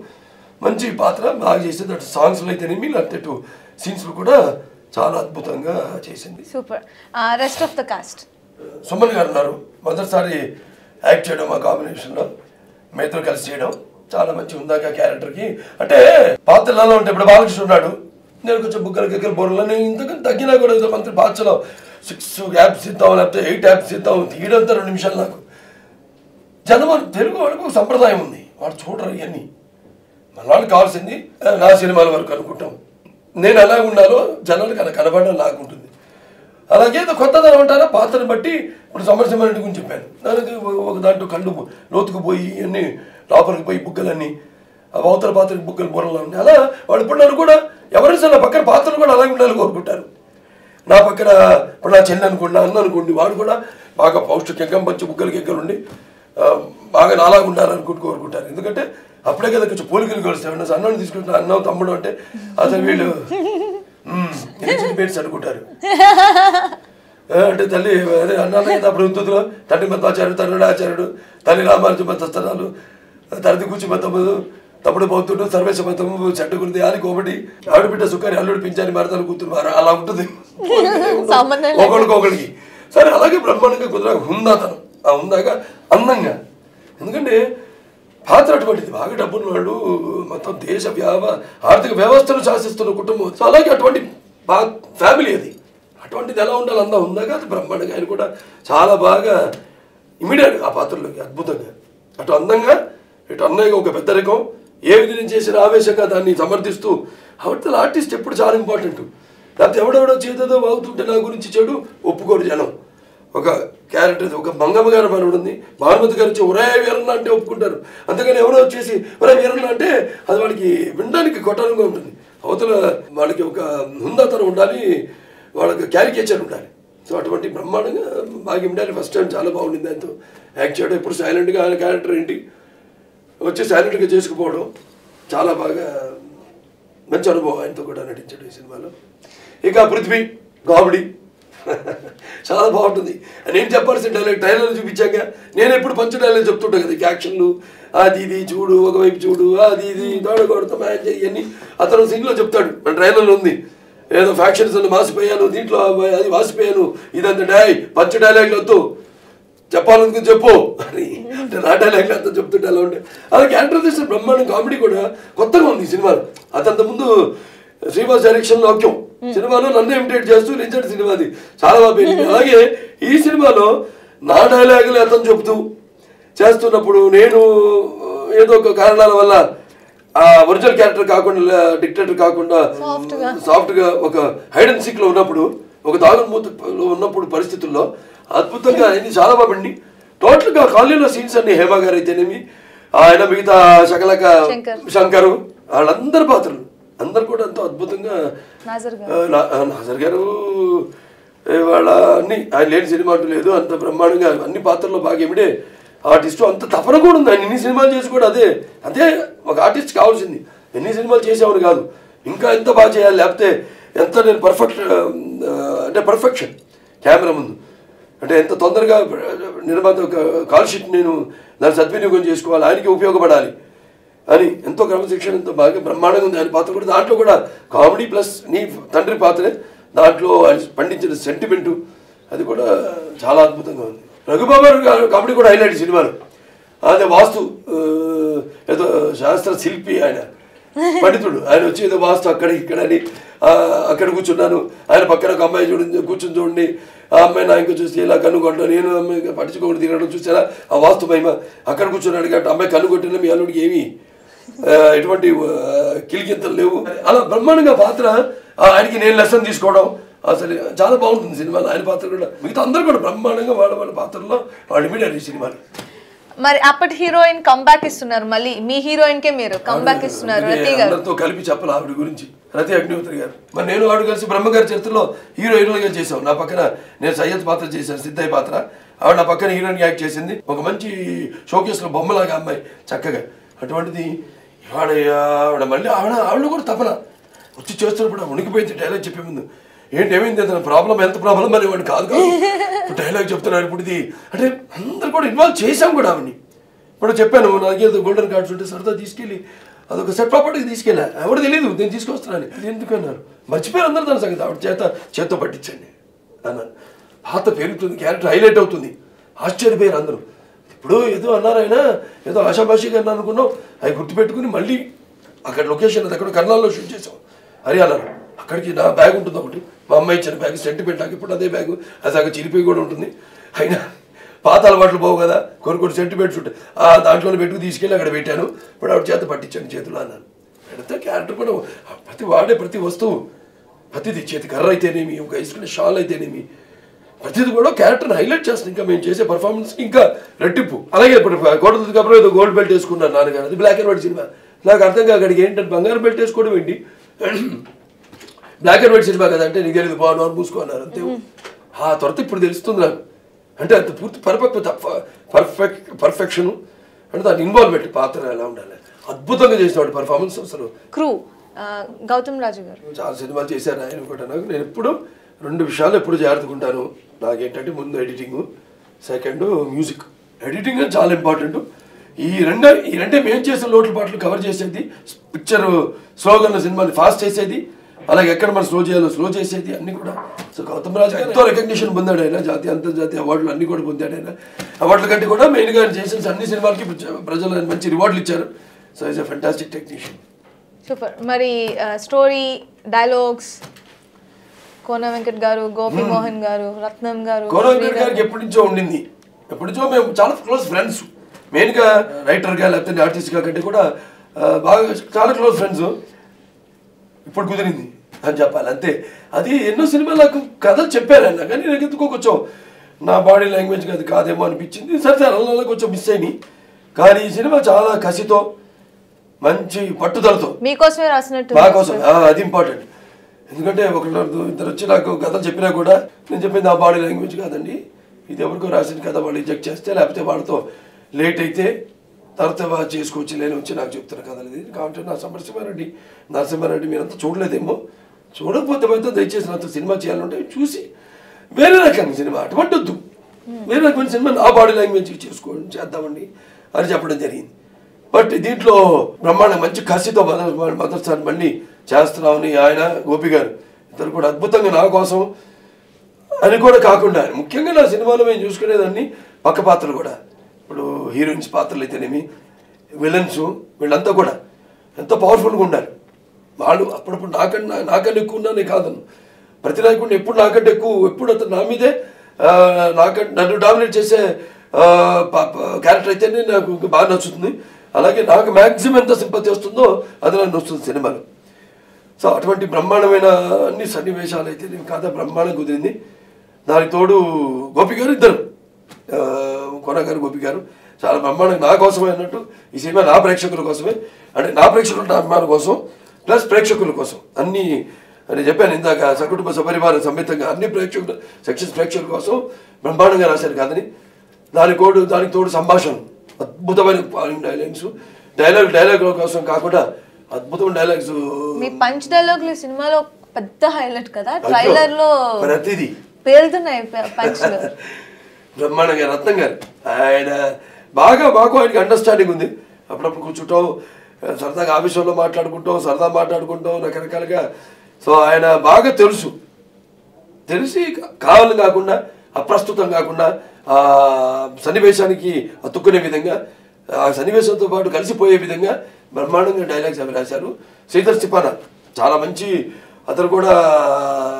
మంచి పాత్ర బాగా చేసేది. అటు సాంగ్స్లో అయితేనేమి లేకపోతే ఇటు సీన్స్లో కూడా చాలా అద్భుతంగా చేసింది. Super. Rest of the cost Suman గారు ఉన్నారు, మొదటిసారి యాక్ట్ చేయడం ఆ కాంబినేషన్లో మేతో కలిసి చేయడం చాలా మంచి ఉందాక క్యారెక్టర్కి. అంటే పాత్రలు ఎలా ఉంటాయి, ఇప్పుడు బాలకృష్ణ ఉన్నాడు, నేను కొంచెం బుగ్గల బొర్రలు, నేను ఇంతకని తగ్గినా కూడా మంత్రి పాత్రలో 6 యాప్స్ ఇద్దాం లేకపోతే 8 యాప్స్ ఇద్దాం, తీయడంతో 2 నిమిషాలు. నాకు జనం తెలుగు వాళ్ళకు సంప్రదాయం ఉంది, వాళ్ళు చూడరు ఇవన్నీ. మన వాళ్ళకి కావాల్సింది నా సినిమాల వరకు అనుకుంటాం. నేను ఎలా ఉండాలో జనాలకు అలా కనబడడం లాగుంటుంది. అలాగే కొత్తదనం అంటారా పాత్రను బట్టి. ఇప్పుడు సమరసింహారెడ్డి గురించి చెప్పాను, దానికి ఒక దాంట్లో కళ్ళు లోతుకు పోయి అన్ని లోపలికి పోయి బుగ్గలన్నీ అవతల పాత్రకి బుగ్గలు బుర్రలు ఉన్నాయి. అలా వాడు ఇప్పుడు కూడా ఎవరైనా నా పక్కన పాత్రలు కూడా అలాగే ఉండాలని కోరుకుంటారు. నా పక్కన ఇప్పుడు నా చెల్లి అనుకోండి, అన్న అనుకోండి, వాడు కూడా బాగా పౌష్టికంగా మంచి బుగ్గలకి ఎగ్గలు ఉండి బాగా నాలాగా ఉండాలనుకుంటూ కోరుకుంటారు. ఎందుకంటే అప్పుడే కదా కొంచెం పోలికలు కలుస్తాయి. అన్నను తీసుకుంటున్నా అన్నం తమ్ముడు అంటే అసలు వీళ్ళు పేర్స్ అనుకుంటారు. అంటే తల్లి అదే అన్నాను కదా అప్పుడు ఉంటుందిలో తండ్రి మధ్వాచార్యుడు, తల్లుడు ఆచార్యుడు, తల్లి రామానుజ మతస్థానాలు, తరది కూర్చి మతము, తమ్ముడు బౌద్ధుడు, సర్వేశ మతము, చెట్టుకుంది అని కోమటి, ఆవిడబిడ్డ సుఖారి, అల్లుడు పించాని మరతలు కూతురు, అలా ఉంటుంది ఒకరికి. సరే అలాగే బ్రహ్మాండంగా కుదర హుందాతనం, ఆ హుందాగా అందంగా. ఎందుకంటే పాత్ర అటువంటిది, బాగా డబ్బున్న వాళ్ళు, మొత్తం దేశ ఆర్థిక వ్యవస్థను శాసిస్తున్న కుటుంబం. సో అలాగే అటువంటి ఫ్యామిలీ అది, అటువంటిది ఎలా ఉండాలి అందా ఉందాక అది బ్రహ్మాండంగా. ఆయన కూడా చాలా బాగా ఇమీడియట్గా ఆ పాత్రలోకి అద్భుతంగా, అటు అందంగా ఇటు అన్నయ్యగా ఒక పెద్ద రకం, ఏ విధంగా చేసిన ఆవేశంగా దాన్ని సమర్థిస్తూ. అవతల ఆర్టిస్ట్ ఎప్పుడు చాలా ఇంపార్టెంట్. లేకపోతే ఎవడెవడో చేదేదో వాగుతుంటే నా గురించి చెడు ఒప్పుకోరు జనం. ఒక క్యారెక్టర్, ఒక మంగమ్మ గారు మనవుడు ఉంది, భానుమతి గారు వచ్చి ఒరే వీరన్న అంటే ఒప్పుకుంటారు. అంతేగాని ఎవరో వచ్చేసి ఒరే వీరన్న అంటే అది వాళ్ళకి వినడానికి కొట్టడంగా ఉంటుంది. అవతల వాళ్ళకి ఒక హుందాతనం ఉండాలి, వాళ్ళకి క్యారికేచర్ ఉండాలి. సో అటువంటి బ్రహ్మాండంగా బాగా ఉండాలి. ఫస్ట్ టైం చాలా బాగుండింది ఆయనతో యాక్ట్ చేయడం. ఇప్పుడు సైలెంట్గా ఆయన క్యారెక్టర్ ఏంటి వచ్చి సైలెంట్గా చేసుకుపోవడం చాలా బాగా మంచి అనుభవం ఆయనతో కూడా నటించాడు ఈ సినిమాలో. ఇక పృథ్వీ కామెడీ చాలా బాగుంటుంది. నేను చెప్పాల్సిన డైలాగ్ ట్రైలర్ చూపించాక నేను ఎప్పుడు పంచ డైలాగ్ చెప్తుంటాను కదా, యాక్షన్లు అది ఇది చూడు, ఒకవైపు చూడు, అది ఇది దోడగొడతా మ్యాచ్ ఇవన్నీ అతను సీన్లో చెప్తాడు. మన ట్రైలర్లో ఉంది ఏదో ఫ్యాక్షన్స్ అని మాసిపోయాను, దీంట్లో అది మాసిపోయాను, ఇదంతా పంచ డైలాగ్లు వద్దు, చెప్పాలనుకుని చెప్పు అని. అంటే నా డైలాగ్లు అంతా చెప్తుంటే అలా ఉంటే అలా క్యారెక్టర్ చేసిన బ్రహ్మాండం. కామెడీ కూడా కొత్తగా ఉంది ఈ సినిమాలో. అతంత ముందు శ్రీనివాస్ డైరెక్షన్లో సినిమాలో నన్ను ఇమిటేట్ చేస్తూ నిలిచాడు సినిమాది చాలా బాగా పెరిగింది. అలాగే ఈ సినిమాలో నా డైలాగులు అతను చెబుతూ చేస్తున్నప్పుడు నేను ఏదో ఒక కారణాల వల్ల ఆ ఒరిజినల్ క్యారెక్టర్ కాకుండా డిక్టేటర్ కాకుండా సాఫ్ట్గా ఒక హైడ్ అండ్ సీక్లో ఉన్నప్పుడు ఒక తాగుమూతలో ఉన్నప్పుడు పరిస్థితుల్లో అద్భుతంగా అయింది. చాలా బాగుండి టోటల్గా కాలనీలో సీన్స్ అన్ని హేమ గారు అయితేనేమి ఆయన మిగతా శకలక శంకరు వాళ్ళందరి పాత్రలు అందరు కూడా ఎంతో అద్భుతంగా నాజర్ గారు వాళ్ళ అన్ని ఆయన లేని సినిమా అంటూ లేదు అంత బ్రహ్మాండంగా అన్ని పాత్రల్లో బాగా ఏమిడే ఆర్టిస్టు అంత తపన కూడా ఉంది. ఆయన ఎన్ని సినిమాలు చేసి కూడా అదే అదే ఒక ఆర్టిస్ట్ కావాల్సింది. ఎన్ని సినిమాలు చేసేవాడు కాదు ఇంకా ఎంత బాగా చేయాలి లేకపోతే ఎంత నేను అంటే పర్ఫెక్షన్ కెమెరా ముందు అంటే ఎంత తొందరగా నిర్మాత ఒక కాల్ షీట్ నేను దాన్ని సద్వినియోగం చేసుకోవాలి ఆయనకి ఉపయోగపడాలి అని ఎంతో క్రమశిక్షణ ఎంతో బాగా బ్రహ్మాండంగా ఉంది ఆయన పాత్ర కూడా. దాంట్లో కూడా కామెడీ ప్లస్ నీ తండ్రి పాత్రే దాంట్లో ఆయన పండించిన సెంటిమెంటు అది కూడా చాలా అద్భుతంగా ఉంది. రఘుబాబు కామెడీ కూడా హైలైట్ సినిమాలో అదే వాస్తు ఏదో శాస్త్ర శిల్పి ఆయన పండితుడు ఆయన వచ్చి ఏదో వాస్తు అక్కడ ఇక్కడ అని అక్కడ కూర్చున్నాను ఆయన పక్కన ఒక అమ్మాయి కూర్చొని చూడండి ఆ అమ్మాయి నా ఇంకా చూసి ఇలా కన్నుకొట్టడం నేను అమ్మాయి పట్టించుకోకుండా తిరగడం చూసారా ఆ వాస్తు మహిమ అక్కడ కూర్చున్నాడు కాబట్టి అమ్మాయి కన్నుకొట్టిన మీ అల్లుడికి ఏమి ఎటువంటి కిలికింతలు లేవు అలా బ్రహ్మాండంగా పాత్ర ఆయనకి నేను లెసన్ తీసుకోవడం అసలు చాలా బాగుంటుంది సినిమాలో ఆయన పాత్ర కూడా మిగతా అందరూ కూడా బ్రహ్మాండంగా వాళ్ళ పాత్రలో వాళ్ళు ఇమిడారు ఈ సినిమాలు. మరి అప్పటి హీరోయిన్ కంబ్యాక్ ఇస్తున్నారు మళ్ళీ మీ హీరోయిన్ కే మీరు కంబ్యాక్ ఇస్తున్నారు రతి గారు అందరితో కలిపి చెప్పాలి ఆవిడ గురించి రతి అగ్నిహోత్రి గారు. మరి నేను ఆవిడ కలిసి బ్రహ్మగారి చరిత్రలో హీరోయిన్గా చేసాం. నా పక్కన నేను సయ్యద్ పాత్ర చేశాను సిద్ధయ్య పాత్ర ఆవిడ నా పక్కన హీరోయిన్ యాక్ట్ చేసింది. ఒక మంచి షోకేస్లో బొమ్మలాగా అమ్మాయి చక్కగా అటువంటిది ఆవిడ మళ్ళీ ఆవిడ కూడా తపన వచ్చి చేస్తున్నప్పుడు ఉనికిపోయింది డైలాగ్ చెప్పే ముందు ఏమైంది అతను ప్రాబ్లం హెల్త్ ప్రాబ్లం అని వాడు కాదు ఇప్పుడు డైలాగ్ చెప్తున్నారు ఇప్పుడు ఇది అంటే అందరు కూడా ఇన్వాల్వ్ చేసాం కూడా ఆవిడని. ఇప్పుడు చెప్పాను నాకేదో గోల్డెన్ కార్డ్స్ ఉంటే సరదా తీసుకెళ్ళి అదొక సెట్ ప్రాపర్టీకి తీసుకెళ్ళా ఎవరు తెలియదు నేను తీసుకొస్తున్నాను అది ఎందుకన్నారు మర్చిపోయారు అందరూ దాని సంగతి ఆవిడ చేత్తో పట్టించండి అన్నాను. పాత పెరుగుతుంది క్యారెక్టర్ హైలైట్ అవుతుంది ఆశ్చర్యపోయారు అందరూ. ఇప్పుడు ఏదో అన్నారు ఆయన ఏదో ఆషాభాషిగా అన్నారు అనుకున్నాం అవి గుర్తుపెట్టుకుని మళ్ళీ అక్కడ లొకేషన్ అది అక్కడ కర్నాల్లో షూట్ చేసాం హర్యానాలో. అక్కడికి నా బ్యాగ్ ఉంటుంది ఒకటి మా అమ్మాయి ఇచ్చిన బ్యాగ్ సెంటిమెంట్ నాకు ఇప్పుడు అదే బ్యాగు అది అక్కడ చిరిపోయి కూడా ఉంటుంది. అయినా పాత అలవాట్లు పోవు కదా కొన్ని సెంటిమెంట్స్ ఉంటాయి దాంట్లోనే పెట్టుకు తీసుకెళ్ళి అక్కడ పెట్టాను. ఇప్పుడు ఆవిడ చేత పట్టించాను చేతులు అన్నాను. పెడితే క్యారెక్టర్ కూడా ప్రతి వస్తువు ప్రతిది చేతి కర్ర అయితేనేమి ఒక వేసుకునే షాల్ అయితేనేమి ప్రతిది కూడా క్యారెక్టర్ని హైలైట్ చేస్తుంది. ఇంకా మేము చేసే పర్ఫార్మెన్స్కి ఇంకా రెట్టింపు. అలాగే ఇప్పుడు కోటది కబురు ఏదో గోల్డ్ బెల్ట్ వేసుకున్నాను నాన్నగారు అది బ్లాక్ అండ్ వైట్ సినిమా నాకు అర్థం కాదు అక్కడికి ఏంటంటే బంగారం బెల్ట్ వేసుకోవడం ఏంటి బ్లాక్ అండ్ వైట్ సినిమా కదా అంటే నీకు తెలియదు బాగున్నారు మూసుకున్నారు అంతే. ఆ త్వరత ఇప్పుడు తెలుస్తుంది నాకు అంటే అంత పూర్తి పర్ఫెక్షన్ అంటే దాని ఇన్వాల్వ్మెంట్ పాత్ర ఎలా ఉండాలి అద్భుతంగా చేసినవాడు పర్ఫార్మెన్స్. అసలు క్రూ గౌతమ్ రాజు గారు చాలా సినిమాలు చేశారు ఆయన కూడా. నాకు నేను ఎప్పుడు 2 విషయాలు ఎప్పుడు జాగ్రత్తకుంటాను. నాకేంటంటే ముందు ఎడిటింగ్ సెకండ్ మ్యూజిక్. ఎడిటింగ్ చాలా ఇంపార్టెంట్. ఈ రెండే మేము చేసిన లోట్ల పాటలు కవర్ చేసేది పిక్చర్ స్లోగన్ సినిమాని ఫాస్ట్ చేసేది అలాగే ఎక్కడ మనం స్లో చేయాలో స్లో చేసేది అన్ని కూడా. సో గౌతమ్ రాజు ఎంతో రికగ్నిషన్ పొందాడు ఆయన జాతీయ అంతర్జాతీయ అవార్డులు అన్ని కూడా పొందాడు ఆయన. అవార్డుల కంటే కూడా మెయిన్గా ఆయన చేసిన అన్ని సినిమాలకి ప్రజలు మంచి రివార్డులు ఇచ్చారు. So is a fantastic technician. Super. మరి స్టోరీ డైలాగ్స్ కోన వెంకట్ గారు గోపి మోహన్ గారు రత్నం గారు కోన వెంకట్ గారికి ఎప్పటి నుంచో ఉండింది. ఎప్పటి నుంచో మేము చాలా క్లోజ్ ఫ్రెండ్స్. మెయిన్గా రైటర్గా లేకపోతే ఆర్టిస్ట్గా కంటే కూడా బాగా చాలా క్లోజ్ ఫ్రెండ్స్. ఇప్పుడు కుదిరింది అని చెప్పాలి అంతే. అది ఎన్నో సినిమాలకు కథలు చెప్పారు ఆయన కానీ నాకు ఎందుకో కొంచెం నా బాడీ లాంగ్వేజ్కి అది కాదేమో అనిపించింది. సరే అలా కొంచెం మిస్ అయినాయి. కానీ ఈ సినిమా చాలా కసితో మంచి పట్టుదలతో మీకోసమే రాసినట్టు మా కోసం అది ఇంపార్టెంట్. ఎందుకంటే ఇద్దరు వచ్చి నాకు కథలు చెప్పినా కూడా నేను చెప్పింది ఆ బాడీ లాంగ్వేజ్ కాదండి ఇది ఎవరికో రాసిన కథ వాళ్ళు రిజెక్ట్ చేస్తే లేకపోతే వాళ్ళతో లేట్ అయితే తర్వాత చేసుకోవచ్చు లేని వచ్చి నాకు చెప్తున్న కథలు ఇది కాబట్టి నా నరసింహారెడ్డి మీరంతా చూడలేదేమో చూడకపోతే పోతే దయచేసి నాతో సినిమా చేయాలంటే చూసి వేరే రకమైన సినిమా అటువంటి వద్దు వేరే రకమైన సినిమా నా బాడీ లాంగ్వేజ్ చేద్దామండి అని చెప్పడం జరిగింది. బట్ దీంట్లో బ్రహ్మాండం మంచి కసితో మొదటిసారి మళ్ళీ చేస్తున్నామని ఆయన గోపి గారు ఇద్దరు కూడా అద్భుతంగా నా కోసం అని కూడా కాకుండా ముఖ్యంగా నా సినిమాలో మేము చూసుకునేదాన్ని పక్క పాత్రలు కూడా ఇప్పుడు హీరోయిన్స్ పాత్రలు అయితేనేమి విలన్స్ వీళ్ళంతా కూడా ఎంతో పవర్ఫుల్గా ఉండాలి. వాళ్ళు అప్పుడప్పుడు నాకన్నా ఎక్కువ ఉన్నానే కాదను ప్రతి నాయకుడిని ఎప్పుడు నాకంటే ఎక్కువ ఎప్పుడు అతను నా మీదే నన్ను డామినేట్ చేసే క్యారెక్టర్ అయితేనే నాకు బాగా నచ్చుతుంది. అలాగే నాకు మ్యాక్సిమం ఎంత సింపతి వస్తుందో అది నాకు వస్తుంది సినిమాలో. సో అటువంటి బ్రహ్మాండమైన అన్ని సన్నివేశాలు అయితే నేను కథ బ్రహ్మాండం కుదిరింది. దానికి తోడు గోపి గారు ఇద్దరు, కొన గారు గోపి గారు చాలా బ్రహ్మాండంగా నా కోసమే అన్నట్టు ఈ సినిమా నా ప్రేక్షకుల కోసమే, అంటే నా ప్రేక్షకుల అభిమానుల కోసం ప్లస్ ప్రేక్షకుల కోసం అన్నీ అని చెప్పాను ఇందాక, సకుటుంబ సపరివార సమేతంగా అన్ని సెక్షన్స్ ప్రేక్షకుల కోసం బ్రహ్మాండంగా రాశారు కథని. దానికి తోడు సంభాషణ, అద్భుతమైన డైలాగ్ కోసం కాకుండా అద్భుతమైన డైలాగ్స్. మీ పంచ్ డైలాగులు సినిమాలో పెద్ద హైలైట్ కదా, ట్రైలర్ లో ప్రతిదీ పేలుతున్నాయి పంచ్లు. బ్రహ్మాండంగా రత్నం గారు ఆయన మాకు ఆయనకి అండర్స్టాండింగ్ ఉంది. అప్పుడప్పుడు కూర్చుంటాం, సరదాగా ఆఫీసులో మాట్లాడుకుంటాం రకరకాలుగా. సో ఆయన బాగా తెలిసి కావాలని కాకుండా అప్రస్తుతం కాకుండా ఆ సన్నివేశానికి అతుక్కునే విధంగా, ఆ సన్నివేశంతో పాటు కలిసిపోయే విధంగా బ్రహ్మాండంగా డైలాగ్స్ అవి రాశారు. శ్రీధర్ సిపానా చాలా మంచి, అతను కూడా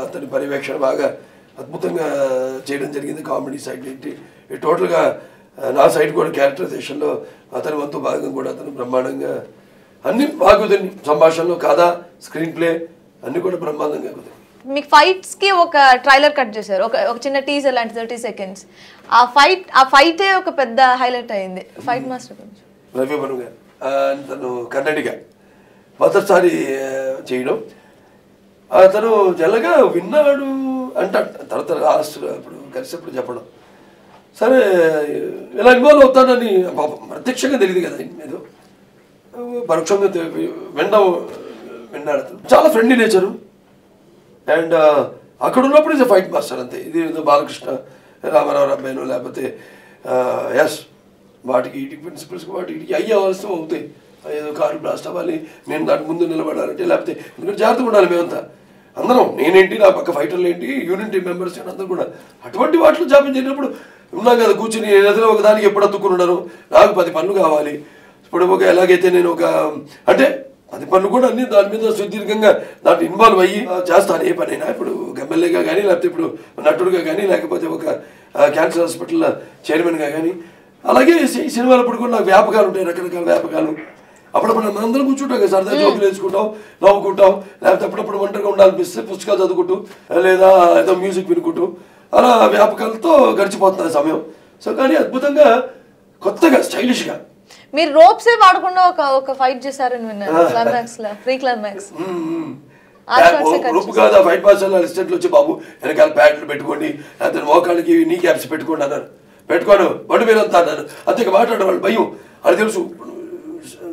అతని పర్యవేక్షణ బాగా అద్భుతంగా చేయడం జరిగింది. కామెడీ సైడ్ ఏంటి టోటల్గా నా సైడ్ కూడా క్యారెక్టరైజేషన్లో అతని వంతు భాగం కూడా అతను బ్రహ్మాండంగా అన్ని బాగా కుదిరి, సంభాషణలో కథ స్క్రీన్ ప్లే అన్ని కూడా బ్రహ్మాండంగా కుదిరి. మీకు ఫైట్స్ కి ఒక ట్రైలర్ కట్ చేశారు, ఒక చిన్న టీజర్ లాంటి 30 seconds. ఆ ఫైటే ఒక పెద్ద హైలైట్ అయింది. ఫైట్ మాస్టర్ రవివర్మ గారు తను కన్నడిగా మొదటిసారి చేయడం, అతను జల్లగా విన్నాడు అంటే తర్వాత లాస్ట్ అప్పుడు కలిసినప్పుడు చెప్పడం, సరే ఇలా ఇన్వాల్వ్ అవుతానని ప్రత్యక్షంగా తెలియదు కదా, ఏదో పరోక్షంగా విన్నాడు. చాలా ఫ్రెండ్లీ నేచరు అండ్ అక్కడ ఉన్నప్పుడు ఇది ఫైట్ మాస్టర్ అంతే. ఇది ఏదో బాలకృష్ణ రామారావు అబ్బాయిను లేకపోతే ఎస్ వాటికి ఇటుకి ప్రిన్సిపల్స్కి వాటికి అయ్యవలసిన అవుతాయి. ఏదో కారు బ్లాస్ట్ అవ్వాలి, నేను దాని ముందు నిలబడాలంటే లేకపోతే ఎందుకంటే జాగ్రత్తగా ఉండాలి మేమంతా అందరం, నేనేంటి నా పక్క ఫైటర్లు ఏంటి యూనిట్ టీమ్ మెంబర్స్ అందరూ కూడా. అటువంటి వాటిలో జాబ్ చేసినప్పుడు ఉన్నాం కదా కూర్చుని, నేను ఎదురు ఒక దానికి ఎప్పుడు అతుక్కున్నాను, నాకు 10 పనులు కావాలి. ఇప్పుడు ఎలాగైతే నేను అంటే 10 పనులు కూడా అన్ని దాని మీద సుదీర్ఘంగా దాంట్లో ఇన్వాల్వ్ అయ్యి చేస్తాను ఏ పనైనా. ఇప్పుడు ఎమ్మెల్యేగా కానీ లేకపోతే ఇప్పుడు నటుడుగా కానీ లేకపోతే ఒక క్యాన్సర్ హాస్పిటల్ చైర్మన్గా కానీ, అలాగే ఈ సినిమాలప్పుడు కూడా నాకు వ్యాపకాలు ఉంటాయి, రకరకాల వ్యాపకాలు. అప్పుడప్పుడు మనం అందరం కూర్చుంటాం కదా, సరదా జోకులు వేసుకుంటాం, నవ్వుకుంటాం, లేకపోతే అప్పుడప్పుడు ఒంటరిగా ఉండాలనిపిస్తే పుస్తకాలు చదువుకుంటూ లేదా ఏదో మ్యూజిక్ వినుకుంటూ అలా వ్యాపకాలతో గడిచిపోతున్న సమయం. సో కానీ అద్భుతంగా కొత్తగా స్టైలిష్గా మీరు రోప్సే వాడకుండా ఒక ఫైట్ చేశారని విన్నాను క్లైమాక్స్ లో, ప్రీ క్లైమాక్స్. రూపు కాదు ఫైట్ మాస్టర్ అసిస్టెంట్లు వచ్చి బాబు వెనకాల ప్యాడ్లు పెట్టుకోండి, లేకపోతే మోకాళ్ళకి నీ క్యాప్స్ పెట్టుకోండి అన్నారు. పెట్టుకోను బండి మీద అంతా అన్నారు. అంతే మాట్లాడే వాళ్ళు భయం అది తెలుసు.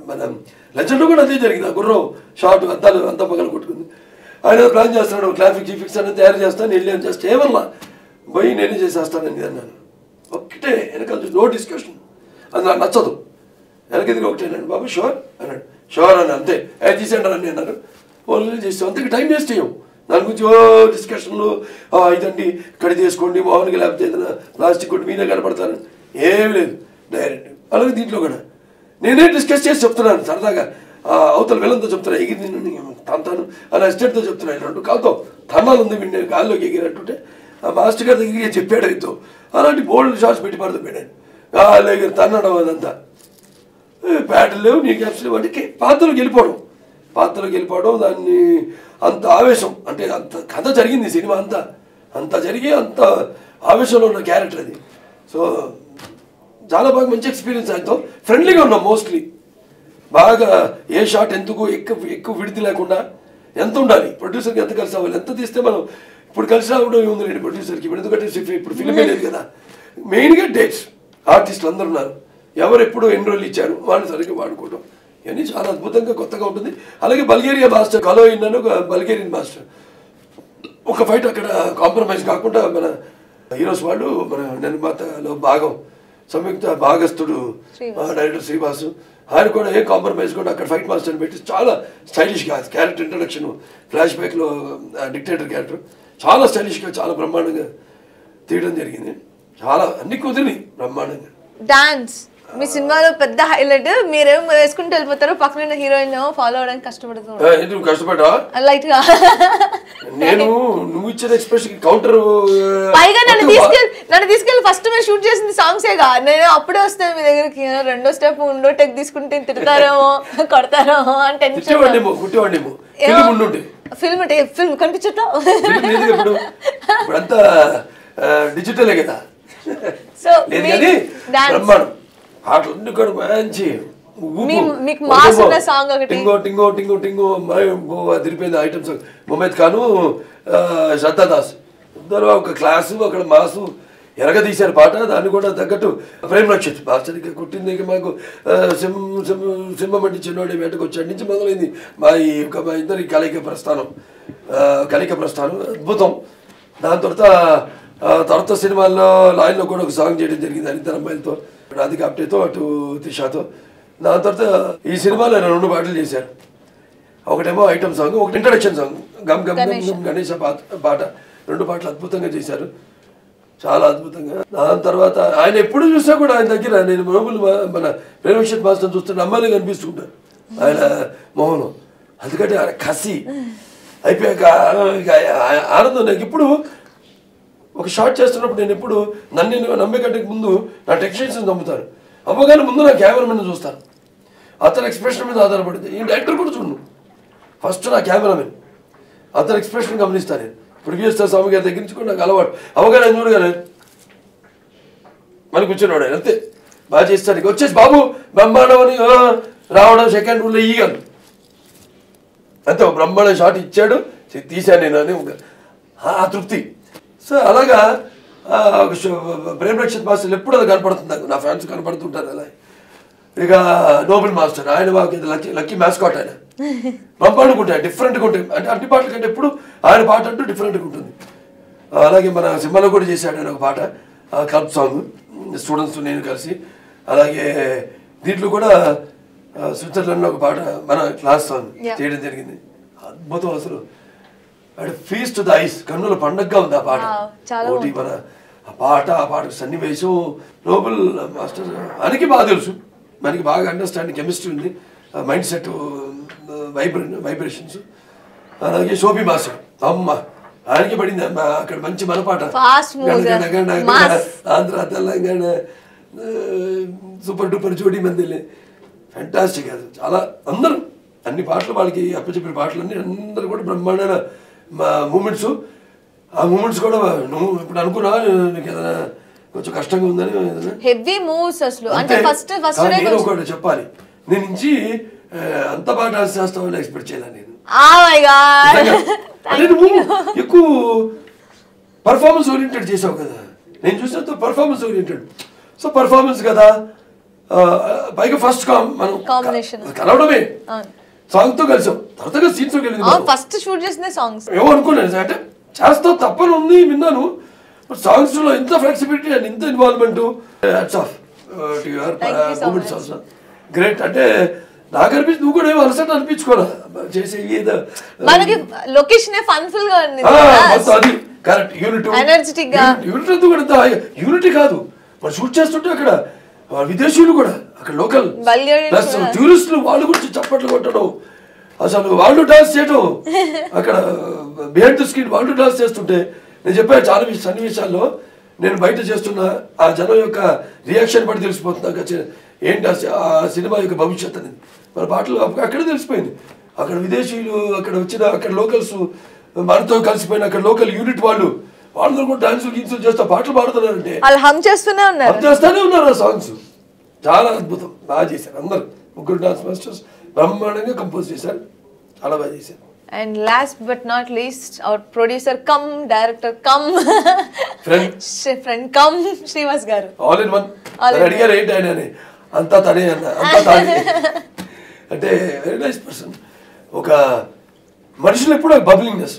మన లెజెండ్లో కూడా అదే జరిగింది. ఆ గుర్రం షార్ట్ అద్దాలు అంతా పగలు కొట్టుకుంది. ఆయన ప్లాన్ చేస్తున్నాడు, ట్రాఫిక్ జీఫిక్స్ అనేది తయారు చేస్తాను, వెళ్ళి జస్ట్ ఏమన్నా పోయి నేనే చేసేస్తానని అన్నాను. ఒకటే వెనకాల నో డిస్కషన్, అది నాకు నచ్చదు. వెనకదిగా ఒకటే అన్నాడు, బాబు షూర్ అన్నాడు. షూర్ అని అంతే తీసేయండి అని అన్నారు. ఓన్లీ చేస్తాం అంతే, టైం వేస్ట్ చేయం దాని గురించి. డిస్కషన్లు ఇదండి ఇక్కడ తీసుకోండి మామూలుగా, లేకపోతే ఏదైనా ప్లాస్టిక్ కొట్టి మీదే కనపడతాను, ఏమీ లేదు డైరెక్ట్. అలాగే దీంట్లో కూడా నేనే డిస్కస్ చేసి చెప్తున్నాను సరదాగా, అవతల వెళ్ళంతో చెప్తున్నా ఎగిరి తంతాను అని అసిస్టెంట్తో చెప్తున్నాను. 2 కాలుతో తన్నాలు ఉంది నేను గాల్లోకి ఎగిరినట్టుంటే ఆ మాస్టర్ గారి దగ్గరికి చెప్పాడు అయితే అలాంటి బోల్డ్ షార్ట్స్ పెట్టి పడుతున్నాడు. గాల్లో ఎగిరి తన్నడం అదంతా, ప్యాడ్లు లేవు నీ క్యాప్స్ లేవు అంటే పాత్రలోకి వెళ్ళిపోవడం దాన్ని అంత ఆవేశం అంటే అంత కథ జరిగింది సినిమా అంతా జరిగి అంత ఆవేశంలో ఉన్న క్యారెక్టర్ అది. సో చాలా బాగా మంచి ఎక్స్పీరియన్స్ ఆయనతో ఫ్రెండ్లీగా ఉన్నాం. మోస్ట్లీ బాగా ఏ షాట్ ఎందుకు ఎక్కువ విడిది లేకుండా ఎంత ఉండాలి, ప్రొడ్యూసర్కి ఎంత కలిసి అవ్వాలి, ఎంత తీస్తే మనం ఇప్పుడు కలిసి రావడం ఉంది లేండి ప్రొడ్యూసర్కి. ఇప్పుడు ఎందుకంటే ఇప్పుడు ఫిల్మ్ లేదు కదా, మెయిన్గా డేట్స్ ఆర్టిస్టులు అందరు ఉన్నారు, ఎవరు ఎప్పుడు ఎన్ని రోజులు ఇచ్చారు వాళ్ళని సరిగ్గా వాడుకోవడం ఇవన్నీ చాలా అద్భుతంగా కొత్తగా ఉంటుంది. అలాగే బల్గేరియా మాస్టర్ కలో ఇన్నాను, బల్గేరియన్ మాస్టర్ ఒక ఫైట్ అక్కడ కాంప్రమైజ్ కాకుండా మన హీరోస్ వాళ్ళు మన నిర్మాతలో భాగం సంయుక్త భాగస్థుడు డైరెక్టర్ శ్రీవాసు ఆయన కూడా ఏ కాంప్రమైజ్ కూడా అక్కడ ఫైట్ మాస్టర్ని పెట్టి చాలా స్టైలిష్గా క్యారెక్టర్ ఇంట్రడక్షన్ ఫ్లాష్ బ్యాక్లో డిక్టేటర్ క్యారెక్టర్ చాలా స్టైలిష్గా చాలా బ్రహ్మాండంగా తీయడం జరిగింది. చాలా అన్ని కుదిరినాయి బ్రహ్మాండంగా. డాన్స్ మీ సినిమాలో పెద్ద హైలైట్ మీరేమో వేసుకుంటూ వెళ్ళిపోతారు, పక్కన హీరోయిన్ ఏమో ఫాలో అవడానికి కష్టపడుతూ కష్టపడ్డా లైట్ గా. నేను నువ్వు ఇచ్చిన ఎక్స్ప్రెషన్ కౌంటర్ పైగా నన్ను తీసుకెళ్ళి ఫస్ట్ మీరు షూట్ చేసింది సాంగ్సేగా, నేను అప్పుడే వస్తాను మీ దగ్గరికి, రెండో స్టెప్ ఉండో టెక్ తీసుకుంటే తిడతారేమో కొడతారేమో అని టెన్షన్. ఫిల్మ్ కనిపించట్లా ఇప్పుడంతా డిజిటలే కదా. సో బ్రహ్మాండం పాటలు కూడా మంచి మీకు మాస్ ఉన్న సాంగ్ ఒకటి టింగో టింగో టింగో టింగో తిరిపోయింది ఐటమ్ సాంగ్. ముమైద్ ఖాను శ్రద్ధా దాస్ ఇద్దరు ఒక క్లాసు అక్కడ మాసు ఎరగదీశారు పాట. దాన్ని కూడా తగ్గట్టు ప్రేమ రక్షిత్ మాస్టర్కి కుట్టింది మాకు సింహం అంటే చిన్నోడి వేటకు వచ్చాడు నుంచి మొదలైంది మా ఇద్దరి కలయిక ప్రస్థానం అద్భుతం. దాని తర్వాత సినిమాల్లో లైన్లో కూడా ఒక సాంగ్ చేయడం జరిగింది ఇద్దరు అమ్మాయిలతో, రాధిక ఆప్టేతో అటు త్రిషాతో. దాని తర్వాత ఈ సినిమాలో 2 పాటలు చేశారు. ఒకటేమో ఐటమ్ సాంగ్, ఒకటి ఇంట్రడక్షన్ సాంగ్ గమ్ గమ్ గమ్ గణేష్ పాట. 2 పాటలు అద్భుతంగా చేశారు, చాలా అద్భుతంగా. దాని తర్వాత ఆయన ఎప్పుడు చూసినా కూడా ఆయన దగ్గర నేను మన ప్రేమక్షిత్ మాస్టర్ చూస్తుంటే అమ్మాయిలు కనిపిస్తుంటారు ఆయన మొహంలో. అందుకంటే ఆయన కసి అయిపోయాక ఆనందం. నాకు ఇప్పుడు ఒక షార్ట్ చేస్తున్నప్పుడు నేను ఎప్పుడు నన్ను నమ్మే కంటే ముందు నా టెక్నీషియన్స్ నమ్ముతాను, అవ్వగానే ముందు నా కెమెరామెన్ చూస్తాను. అతని ఎక్స్ప్రెషన్ మీద ఆధారపడింది. ఈ డైరెక్టర్ కూడా చూడను, ఫస్ట్ నా కెమెరామెన్ అతని ఎక్స్ప్రెషన్ గమనిస్తాను. నేను ఇప్పుడు విఎస్ఆర్ స్వామి గారి దగ్గర నుంచి కూడా నాకు అలవాటు. అవగానే చూడగానే మనకు కూర్చున్నాడు ఆయన, అంతే బాగా చేస్తాను. ఇక వచ్చేసి బాబు బ్రహ్మాండం అని రావడం సెకండ్ రూల్లో ఈగను అంతే. బ్రహ్మాండం షాట్ ఇచ్చాడు, తీశాను నేను అని ఆ తృప్తి. సో అలాగా ప్రేమ రక్షిత్ మాస్టర్ ఎప్పుడు అది కనపడుతుంది నాకు, నా ఫ్యాన్స్ కనపడుతుంటారు అలా. ఇక నోబెల్ మాస్టర్ ఆయన మాకు లక్కీ మ్యాస్కాట్ ఆయన బ్రహ్మాండంగా ఉంటాయి, డిఫరెంట్గా ఉంటాయి. అంటే అన్ని పాటల కంటే ఎప్పుడు ఆయన పాట అంటూ డిఫరెంట్గా ఉంటుంది. అలాగే మన సినిమాలో కూడా చేశాడు ఆయన ఒక పాట, క్లబ్ సాంగ్ స్టూడెంట్స్ నేను కలిసి. అలాగే దీంట్లో కూడా స్విట్జర్లాండ్లో ఒక పాట మన క్లాస్ సాంగ్ చేయడం జరిగింది. అద్భుతం అసలు. అండ్ ఫీస్ట్ ద ఐస్ కన్నుల పండగగా ఉంది ఆ పాట. ఒకటి మన ఆ పాట సన్నివేశం నోబెల్ మాస్టర్ ఆయనకి బాగా తెలుసు, మనకి బాగా అండర్స్టాండింగ్ కెమిస్ట్రీ ఉంది, మైండ్ సెట్ వైబ్రేషన్స్. అలాగే శోభి మాస్టర్ అమ్మ ఆయనకి పడింది అక్కడ మంచి మన పాట ఆంధ్ర తెలంగాణ సూపర్ డూపర్ జోడీ మందిలే ఫ్యాంటాస్టిక్. అది చాలా అందరూ అన్ని పాటలు వాళ్ళకి అప్పచెప్పిన పాటలన్నీ అందరూ కూడా బ్రహ్మాండమైన మూమెంట్స్. ఆ మూమెంట్స్ కూడా నువ్వు ఇప్పుడు అనుకున్నా నీకు ఏదైనా కొంచెం కష్టంగా ఉందని హెవీ మూవ్స్ అసలు. అంటే ఫస్ట్ నేను ఒకటి చెప్పాలి, నేను నుంచి అంత బాగా డాన్స్ చేస్తామని ఎక్స్పెక్ట్ చేయాలి నేను. నువ్వు ఎక్కువ పర్ఫార్మెన్స్ ఓరియంటెడ్ చేసావు కదా, నేను చూసినంత పర్ఫార్మెన్స్ ఓరియంటెడ్. సో పర్ఫార్మెన్స్ కదా, పైగా ఫస్ట్ మనం కలవడమే సాంగ్ తో కలిసాం, తర్వాత సీన్స్ ఫస్ట్ షూట్ చేసిన సాంగ్స్ ఏమో అనుకున్నాను అంటే చేస్తావు తప్పని ఉంది విన్నాను. సాంగ్స్ లో ఇంత ఫ్లెక్సిబిలిటీ అండ్ ఇంత ఇన్వాల్వ్మెంట్ గ్రేట్. అంటే నాకు అనిపించి నువ్వు కూడా ఏమో అలసట అనిపించుకోరా చేసే ఏదో లొకేషన్ ఫన్ఫుల్ గా ఉంది. అది కరెక్ట్. యూనిటీ కూడా యూనిటీ కాదు, మనం షూట్ చేస్తుంటే అక్కడ విదేశీయులు కూడా అక్కడ లోకల్ ప్లస్ టూరిస్టులు వాళ్ళు గురించి చప్పట్లు కొట్టడం, అసలు వాళ్ళు డాన్స్ చేయడం, అక్కడ బిహైండ్ ద స్క్రీన్ వాళ్ళు డాన్స్ చేస్తుంటే నేను చెప్పాను చాలా సన్నివేశాల్లో నేను బయట చేస్తున్న ఆ జనం యొక్క రియాక్షన్ బట్టి తెలిసిపోతుంది ఏంటి ఆ సినిమా యొక్క భవిష్యత్ అనేది. మన పాటలు అక్కడే తెలిసిపోయింది. అక్కడ విదేశీయులు అక్కడ వచ్చిన అక్కడ లోకల్స్ మనతో కలిసిపోయిన అక్కడ లోకల్ యూనిట్ వాళ్ళందరూ కూడా డాన్సులు గీన్సులు చేస్తా పాటలు పాడుతున్నారంటే హమ్ చేస్తూనే ఉన్నారు. ఆ సాంగ్స్ చాలా అద్భుతం, బాగా చేశారు అందరు. 3 డాన్స్ మాస్టర్స్ బ్రహ్మాండంగా కంపోజ్ చేశారు, చాలా బాగా చేశారు. And last but not least, our producer come, director come, friend come, Srinivas garu. All in one. అడిగారు ఏంటి ఆయన అని, అంతా తనే అంతా తానే. అంటే వెరీ నైస్ పర్సన్. ఒక మనుషులు ఎప్పుడు బబ్లింగ్నెస్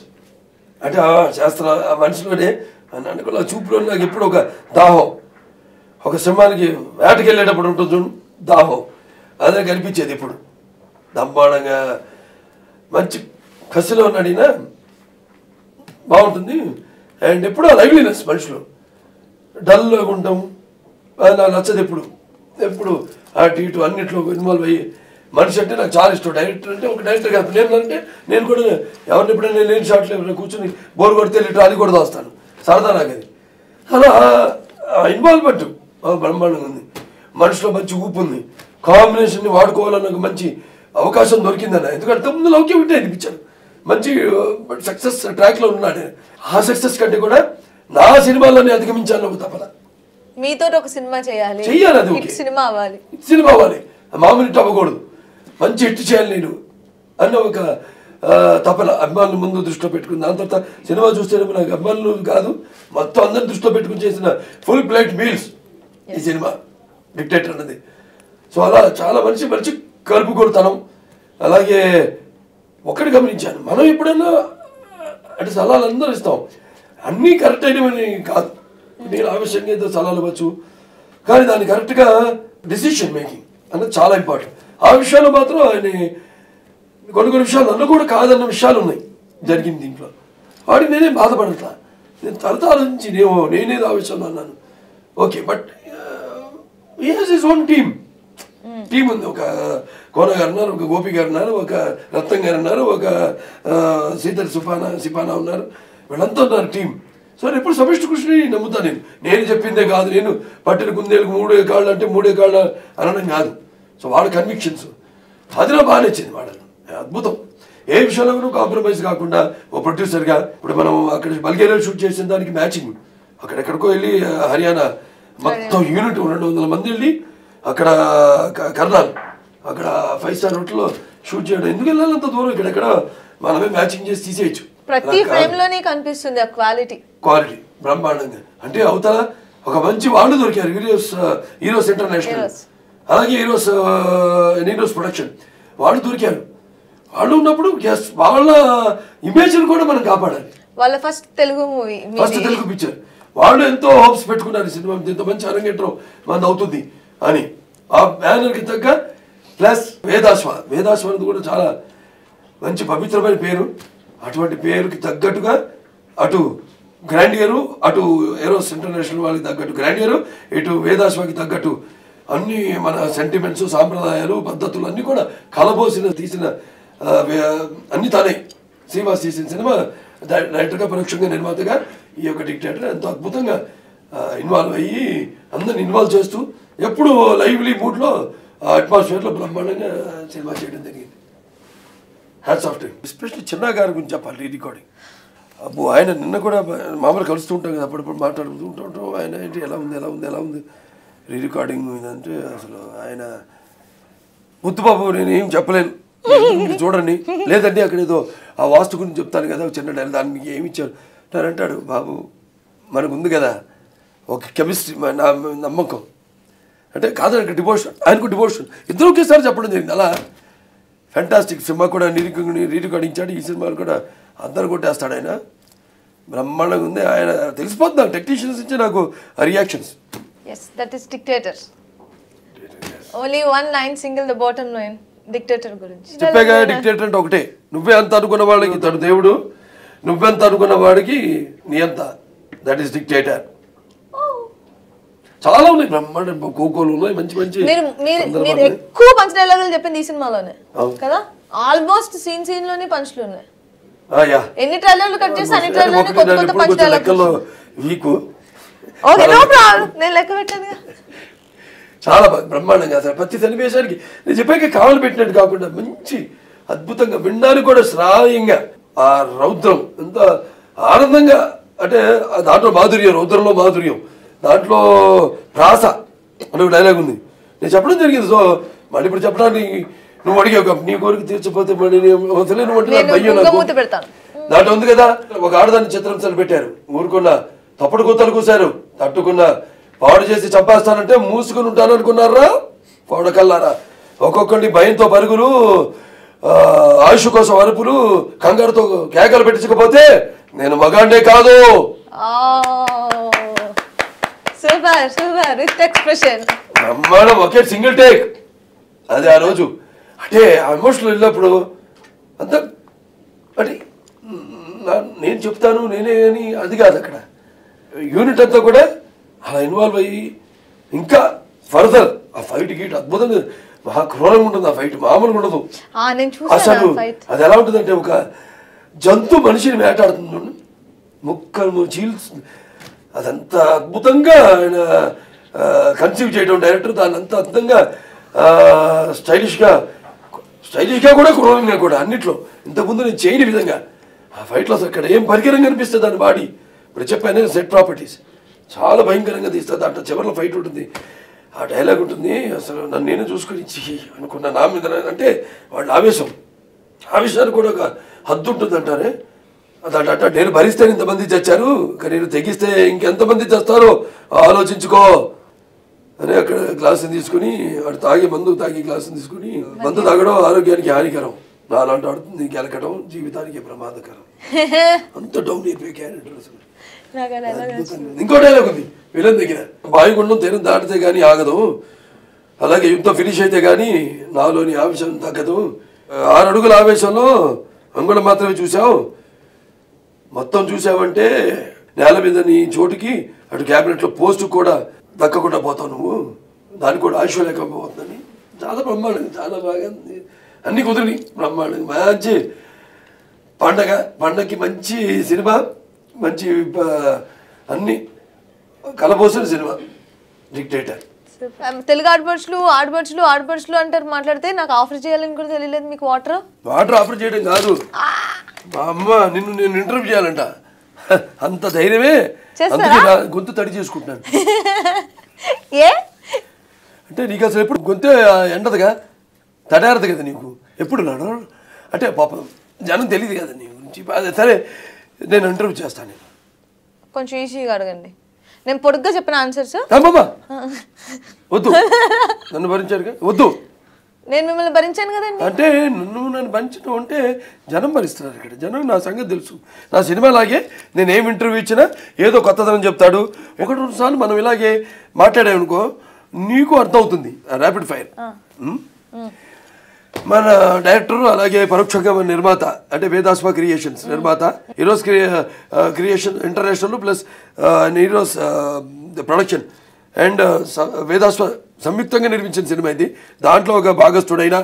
అంటే చేస్తున్న ఆ మనిషిలోనే అనుకున్న చూపులో నాకు ఎప్పుడు ఒక దాహం, ఒక సింహానికి వేటకి వెళ్ళేటప్పుడు ఉంటుంది చూడు దాహం, అదే కనిపించేది ఇప్పుడు. బ్రహ్మాండంగా మంచి కసిలో ఉన్నాడినా బాగుంటుంది. అండ్ ఎప్పుడు లైవ్లీనెస్ మనుషులు డల్గా ఉంటాం, అది నాకు నచ్చదు. ఎప్పుడు ఎప్పుడు అటు ఇటు అన్నిట్లో ఇన్వాల్వ్ అయ్యి మనిషి అంటే నాకు చాలా ఇష్టం. డైరెక్టర్ అంటే ఒక డైరెక్టర్ కాదు, నేను కూడా ఎవరిని ఎప్పుడైనా నేను లేని షాట్లో ఎవరైనా కూర్చొని బోర్ కొడితే అది కూడా దాస్తాను, సరదా నాకు అది. అలా ఇన్వాల్వ్మెంట్ బ్రహ్మాండంగా ఉంది, మనిషిలో మంచి ఊపు ఉంది, కాంబినేషన్ని వాడుకోవాలన్న మంచి అవకాశం దొరికిందన్న. ఎందుకంటే ముందు లౌక్యం ఉంటే అనిపించాడు, మంచి సక్సెస్ ట్రాక్లో ఉన్నాడు. ఆ సక్సెస్ కంటే కూడా నా సినిమాలని అధిగమించాలని ఒక తపన. మీతో ఒక సినిమా చేయాలి, అది సినిమా అవ్వాలి, మామూలు హిట్ అవ్వకూడదు, మంచి హిట్ చేయాలి నేను అన్న ఒక తపన అభిమానులు ముందు దృష్టిలో పెట్టుకుని. దాని తర్వాత సినిమా చూస్తే నాకు అభిమానులు కాదు మొత్తం అందరిని దృష్టిలో పెట్టుకుని చేసిన ఫుల్ ప్లేట్ మీల్స్ ఈ సినిమా డిక్టేటర్ అన్నది. సో అలా చాలా మంచి కలుపుకొడతనం. అలాగే ఒకటి గమనించాను, మనం ఎప్పుడైనా అంటే సలహాలు అందరూ ఇస్తాం, అన్నీ కరెక్ట్ అయినవని కాదు. నేను ఆవేశంగా ఏదో సలహాలు ఇవ్వచ్చు, కానీ దాన్ని కరెక్ట్గా డిసిషన్ మేకింగ్ అన్నది చాలా ఇంపార్టెంట్. ఆ విషయాల్లో మాత్రం ఆయన కొన్ని విషయాలు నన్ను కూడా కాదన్న విషయాలు ఉన్నాయి జరిగింది దీంట్లో. వాడికి నేనే బాధపడతా, నేను తర్వాత ఆలోచించి నేనేదో ఆ విషయంలో అన్నాను okay. But he has his own team ఉంది. ఒక కోన గారు ఉన్నారు, ఒక గోపి గారు ఉన్నారు, ఒక రత్నం గారు ఉన్నారు, ఒక సీతల్ సిపానా ఉన్నారు, వీళ్ళంతా ఉన్నారు టీం. సో ఎప్పుడు సమిష్టి కృషిని నమ్ముతాను నేను చెప్పిందే కాదు, నేను పట్టిన కుందేలకు 3 కాళ్ళు అంటే 3 కాళ్ళు అనడం కాదు. సో వాళ్ళ కన్విక్షన్స్ అది నాకు బాగా నచ్చింది. వాళ్ళని అద్భుతం, ఏ విషయంలో కాంప్రమైజ్ కాకుండా ఓ ప్రొడ్యూసర్గా. ఇప్పుడు మనం అక్కడ బల్గేరియా షూట్ చేసిన దానికి మ్యాచింగ్ అక్కడెక్కడికో వెళ్ళి హర్యానా మొత్తం యూనిట్ 200 మంది వెళ్ళి అక్కడ కర్నాల్ అక్కడ 5 స్టార్ హోటల్లో షూట్ చేయడం. ఎందుకు వెళ్ళాలి అంత దూరం? ఇక్కడెక్కడ మనమే మ్యాచింగ్ చేసి తీసేయచ్చు. ప్రతి ఫ్రేమ్ లోనే కనిపిస్తుంది ఆ క్వాలిటీ బ్రహ్మాండంగా. అంటే అవతల ఒక మంచి వాళ్ళు దొరికారు, హీరోస్ ఇంటర్నేషనల్, అలాగే హీరోస్ ప్రొడక్షన్ వాళ్ళు దొరికారు. వాళ్ళు ఉన్నప్పుడు వాళ్ళ ఇమేజ్ కూడా మనం కాపాడాలి. వాళ్ళ ఫస్ట్ తెలుగు పిక్చర్ వాళ్ళు ఎంతో హోప్స్ పెట్టుకున్నారు, సినిమా ఇంత మంచి అరంగేట్రం మనది అవుతుంది అని. ఆ బ్యానర్కి తగ్గ ప్లస్ వేదాశ్వ అనేది కూడా చాలా మంచి పవిత్రమైన పేరు. అటువంటి పేరుకి తగ్గట్టుగా అటు గ్రాండియరు, అటు ఏరోస్ ఇంటర్నేషనల్ వాళ్ళకి తగ్గట్టు గ్రాండియరు, ఇటు వేదాశ్వకి తగ్గట్టు అన్ని మన సెంటిమెంట్స్, సాంప్రదాయాలు, పద్ధతులు అన్నీ కూడా తీసిన అన్ని తానే. శ్రీనివాస్ తీసిన సినిమా డైరెక్టర్గా, పరోక్షంగా నిర్మాతగా ఈ యొక్క డిక్టేటర్ ఎంతో అద్భుతంగా ఇన్వాల్వ్ అయ్యి అందరిని ఇన్వాల్వ్ చేస్తూ ఎప్పుడు లైవ్లీ మూడ్లో అట్మాస్ఫియర్లో బ్రహ్మాండంగా సినిమా చేయడం జరిగింది. Hats off to him. Especially చిన్న గారి గురించి చెప్పాలి. రీరికార్డింగ్ అబ్బో, ఆయన నిన్న కూడా మామూలు కలుస్తూ ఉంటాం కదా, అప్పుడప్పుడు మాట్లాడుతూ ఉంటాం. ఆయన ఏంటి ఎలా ఉంది రీరికార్డింగ్ ఇదంటే అసలు ఆయన ముద్దుబాబు నేను ఏం చెప్పలేను, చూడండి. లేదంటే అక్కడ ఏదో ఆ వాస్తు గురించి చెప్తాను కదా చిన్న డైలాగ్, దానికి ఏమి ఇచ్చారు అంటాడు. బాబు మనకు ఉంది కదా ఒక కెమిస్ట్రీ, నా నమ్మకం అంటే కాదు, ఆయనకు డివోషన్ ఇద్దరు ఒకేసారి చెప్పడం జరిగింది. అలా ఫ్యాంటాస్టిక్. సినిమా కూడా రీరికార్డింగ్ ఇచ్చాడు, ఈ సినిమాలు కూడా అందరు కొట్టేస్తాడు ఆయన. బ్రహ్మాండంగా ఉంది. ఆయన తెలిసిపోతుంది నాకు, టెక్నీషియన్స్ ఇచ్చే నాకు reactions. Yes, that is Dictator. Only one line, single the bottom line. Dictator గురించి చెప్పేగా. డిక్టేటర్ అంటే ఒకటే, నువ్వే అంత అనుకున్న వాడికి తను దేవుడు, నువ్వెంత అనుకున్న వాడికి నీ అంత. That is dictator. చాలా ఉన్నాయి బ్రహ్మాండ కోకోలు ఉన్నాయి, మంచి మీరు ఎక్కువ పంచ్ డైలాగులు చెప్పింది ఈ సినిమాలోనే కదా. ఆల్మోస్ట్ సీన్ లోనే పంచ్లు ఉన్నాయి. ఎన్ని ట్రైలర్లు కట్ చేస్తే అన్ని ట్రైలర్లు కొత్త పంచ్ డైలాగులు. వీక్ ఓకే, నో ప్రాబ్లం, నేను లెక్క పెట్టాను. చాలా బ్రహ్మాండంగా అసలు ప్రతి సన్నివేశానికి నేను చెప్పాక కావాలి పెట్టినట్టు కాకుండా మంచి అద్భుతంగా వినడానికి కూడా శ్రావ్యంగా ఆ రౌద్రం ఎంత ఆనందంగా. అంటే దాంట్లో మాధుర్యం, రౌద్రంలో మాధుర్యం, దాంట్లో ప్రాస అనే డైలాగ్ ఉంది. నేను చెప్పడం జరిగింది. సో మళ్ళీ ఇప్పుడు చెప్పడానికి నువ్వు అడిగావు, నీ కోరిక తీర్చపోతే మళ్ళీ నువ్వు అంటే భయం నాకు. దాంట్లో ఉంది కదా, ఒక ఆడదాన్ని చిత్రాంశాలు పెట్టారు, ఊరుకున్న తప్పుడు కూతలు కూశారు, తట్టుకున్న పాడు చేసి చంపేస్తానంటే మూసుకుని ఉంటాను అనుకున్నారా పౌడకల్లారా. ఒక్కొక్కటి భయంతో పరుగులు, ఆయుష్ కోసం అరుపులు, కంగారుతో కేకలు పెట్టించకపోతే నేను మగాండే కాదు. బ్రహ్మాండం. ఒకే సింగిల్ టేక్ అది. ఆ రోజు అంటే ఎమోషనల్ వెళ్ళినప్పుడు అంత అంటే నేను చెప్తాను నేనే అని అది కాదు, అక్కడ యూనిట్ అంతా కూడా అలా ఇన్వాల్వ్ అయ్యి ఇంకా ఫర్దర్ ఆ ఫైట్ గీట్ అద్భుతంగా మహా క్రూరంగా ఉంటుంది. ఆ ఫైట్ మామూలుగా ఉండదు అసలు. అది ఎలా ఉంటుందంటే ఒక జంతు మనిషిని వేటాడుతుంది, ముక్కలు చీల్స్, అదంతా అద్భుతంగా ఆయన కన్సీవ్ చేయడం డైరెక్టర్. దాన్ని అంతా అద్భుతంగా స్టైలిష్గా కూడా క్రూరంగా కూడా అన్నిట్లో ఇంతకుముందు నేను చేయని విధంగా ఆ ఫైట్లో అసలు ఇక్కడ ఏం పరికరంగా అనిపిస్తుంది దాని బాడీ. ఇప్పుడు చెప్పాను సెట్ ప్రాపర్టీస్ చాలా భయంకరంగా తీస్తుంది. దాంట్లో చివరిలో ఫైట్ ఉంటుంది, ఆ డైలాగ్ ఉంటుంది. అసలు నన్ను నేను చూసుకొని అనుకున్నా నా మీద అంటే వాళ్ళ ఆవేశానికి కూడా ఒక హద్దు ఉంటుంది అంటారే. అదంట నేను భరిస్తే ఇంతమంది చచ్చారు, కానీ నేను తెగిస్తే ఇంకెంతమంది చస్తారో ఆలోచించుకో అని అక్కడ గ్లాసుని తీసుకుని వాడు మందు తాగి గ్లాసుని తీసుకుని, మందు తాగడం ఆరోగ్యానికి హానికరం, నాలాంటి ఆడుతుంది గెలకడం జీవితానికి ప్రమాదకరం. అంత డౌన్ అయిపోయి క్యారెక్టర్ అసలు. ఇంకో డైలాగ్ ఉంది విలన్ దగ్గర, వాయుగుండం తెరం దాటితే గానీ ఆగదు, అలాగే యుద్ధం ఫినిష్ అయితే గానీ నాలోని ఆవేశం తగ్గదు. 6 అడుగుల ఆవేశంలో అంగుళం మాత్రమే చూసావు, మొత్తం చూసావంటే నేల మీద నీ చోటుకి అటు క్యాబినెట్లో పోస్టు కూడా దక్కకుండా పోతావు నువ్వు, దానికి కూడా ఆయుష్ లేకపోతుందని. చాలా బ్రహ్మాండంగా చాలా బాగా అన్ని కుదిరి బ్రహ్మాండంగా మంచి పండగకి మంచి సినిమా, మంచి అన్ని కలబోసిన సినిమా డిక్టేటర్. తెలుగు ఆడపడుచులు అంటారు మాట్లాడితే, నాకు ఆఫర్ చేయాలని కూడా తెలియలేదు మీకు. వాటర్ ఆఫర్ చేయడం కాదు మా అమ్మ, నేను ఇంటర్వ్యూ చేయాలంట, అంత ధైర్యమే. అందుకే గొంతు తడి చేసుకుంటున్నాను. ఏ అంటే నీకు అసలు ఎప్పుడు గొంతే ఎండదుగా, తడారదు కదా నీకు ఎప్పుడు నాడు. అంటే పాపం జనం తెలియదు కదా నీ గురించి. అదే సరే నేను ఇంటర్వ్యూ చేస్తాను. నేను కొంచెం ఈజీగా అడగండి, నేను పొడుగ్గా చెప్పిన ఆన్సర్స్. వద్దు, నన్ను భరించారుగా, వద్దు. నేను మిమ్మల్ని భరించాను కదండి. అంటే నన్ను భరించడం అంటే జనం భరిస్తున్నారు ఇక్కడ. జనం నా సంగతి తెలుసు. నా సినిమా లాగే నేను ఏం ఇంటర్వ్యూ ఇచ్చినా ఏదో కొత్తదనం చెప్తాడు. 1-2 సార్లు మనం ఇలాగే మాట్లాడామనుకో నీకు అర్థమవుతుంది. Rapid fire. మన డైరెక్టర్ అలాగే పరోక్షంగా మన నిర్మాత అంటే వేదాస్వ క్రియేషన్స్ నిర్మాత, heroes creation international plus heroes production and Vedaswa సంయుక్తంగా నిర్మించిన సినిమా ఇది. దాంట్లో ఒక భాగస్థుడైన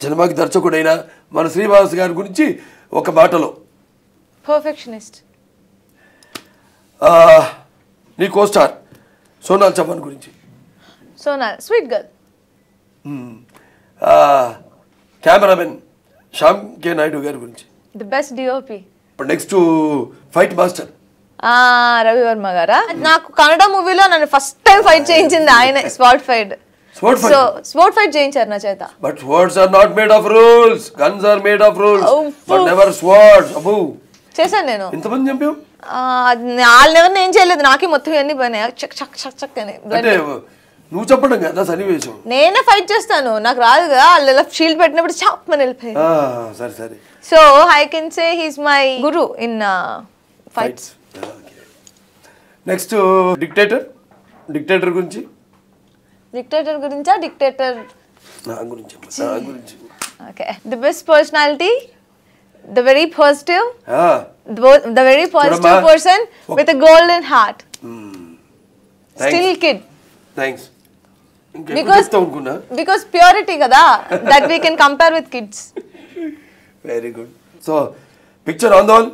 సినిమాకి దర్శకుడైన మన శ్రీనివాస్ గారి గురించి ఒక మాటలో, పర్ఫెక్షనిస్ట్. నీ కోస్టార్ సోనాల్ చౌహాన్ గురించి, Sonal sweet girl. Cameraman Shyam K Naidu గారి గురించి, the best DOP. Next fight master Ravi Varma గారా. నాకు కన్నడ మూవీలో నన్ను ఫస్ట్ టైం ఫైట్ చేయించింది ఆయన. స్పాట్ ఫైట్ చేయించారు నా చేత. But swords are not made of rules, guns are made of rules, but never swords. అబ్బో చేశాను నేను. ఎంతమంది చంపావు? వాళ్ళని ఎవరిని ఏం చేయలేదు, నాకే మొత్తం అన్ని పోయినాయి చక్ చక్ చక్ చక్ అని. అంటే నువ్వు చెప్పడం కదా సన్నివేశం, నేనే ఫైట్ చేస్తాను, నాకు రాదు కదా. వాళ్ళు షీల్డ్ పెట్టినప్పుడు చాప్మని వెళ్ళిపోయి. సరే సరే. So I can say he's my Guru in fights. Next dictator గురించి. డిక్టేటర్ గురించా? డిక్టేటర్ నా గురించి. Okay. The best personality, the very positive person with a golden heart. Still kid. Thanks. Because purity kada, that we can compare with kids. Very good. So picture on the whole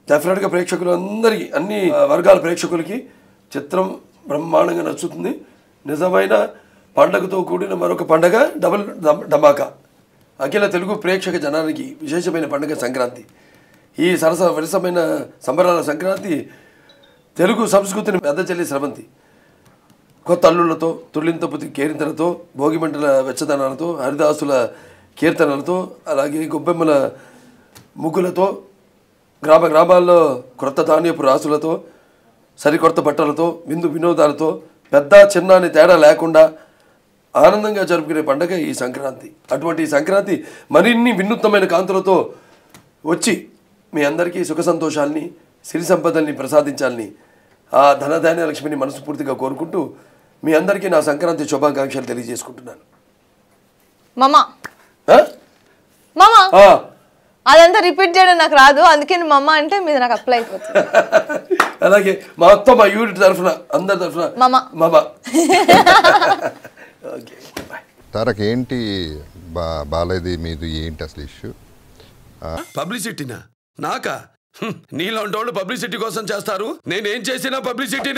డెఫినెట్గా ప్రేక్షకులు అందరికీ, అన్ని వర్గాల ప్రేక్షకులకి చిత్రం బ్రహ్మాండంగా నచ్చుతుంది. నిజమైన పండగతో కూడిన మరొక పండగ డబుల్ ధమాకా. అఖిల తెలుగు ప్రేక్షక జనానికి విశేషమైన పండుగ సంక్రాంతి. ఈ విరసమైన సంబరాల సంక్రాంతి తెలుగు సంస్కృతిని పెద్ద చెల్లి స్రవంతి. కొత్త అల్లుళ్లతో, తుళ్ళింతపు కేరింతలతో, భోగిమంటల వెచ్చదనాలతో, హరిదాసుల కీర్తనలతో, అలాగే గొబ్బెమ్మల ముగ్గులతో, గ్రామాల్లో క్రొత్త ధాన్యపు రాసులతో, సరికొత్త బట్టలతో, విందు వినోదాలతో, పెద్ద చిన్న అని తేడా లేకుండా ఆనందంగా జరుపుకునే పండుగ ఈ సంక్రాంతి. అటువంటి ఈ సంక్రాంతి మరిన్ని వినూత్నమైన కాంతులతో వచ్చి మీ అందరికీ సుఖ సంతోషాలని, సిరి సంపదల్ని ప్రసాదించాలని ఆ ధనధాన్య లక్ష్మిని మనస్ఫూర్తిగా కోరుకుంటూ మీ అందరికీ నా సంక్రాంతి శుభాకాంక్షలు తెలియజేసుకుంటున్నాను. అదంతా రిపీట్ చేయడం నాకు రాదు, అందుకే మమ్మ అంటే మీద నాకు అప్లై అయిపోతుంది. అలాగే మా మొత్తం మా యూనిట్ తరఫున అందరి తరఫున మామ ఓకే బాయ్. తారక్ ఏంటి బాలేది మీది ఏంటి అసలు ఇష్యూ? పబ్లిసిటీనా? నాకా? నీలాంటి వాళ్ళు పబ్లిసిటీ కోసం చేస్తారు. నేనేం చేసినా పబ్లిసిటీ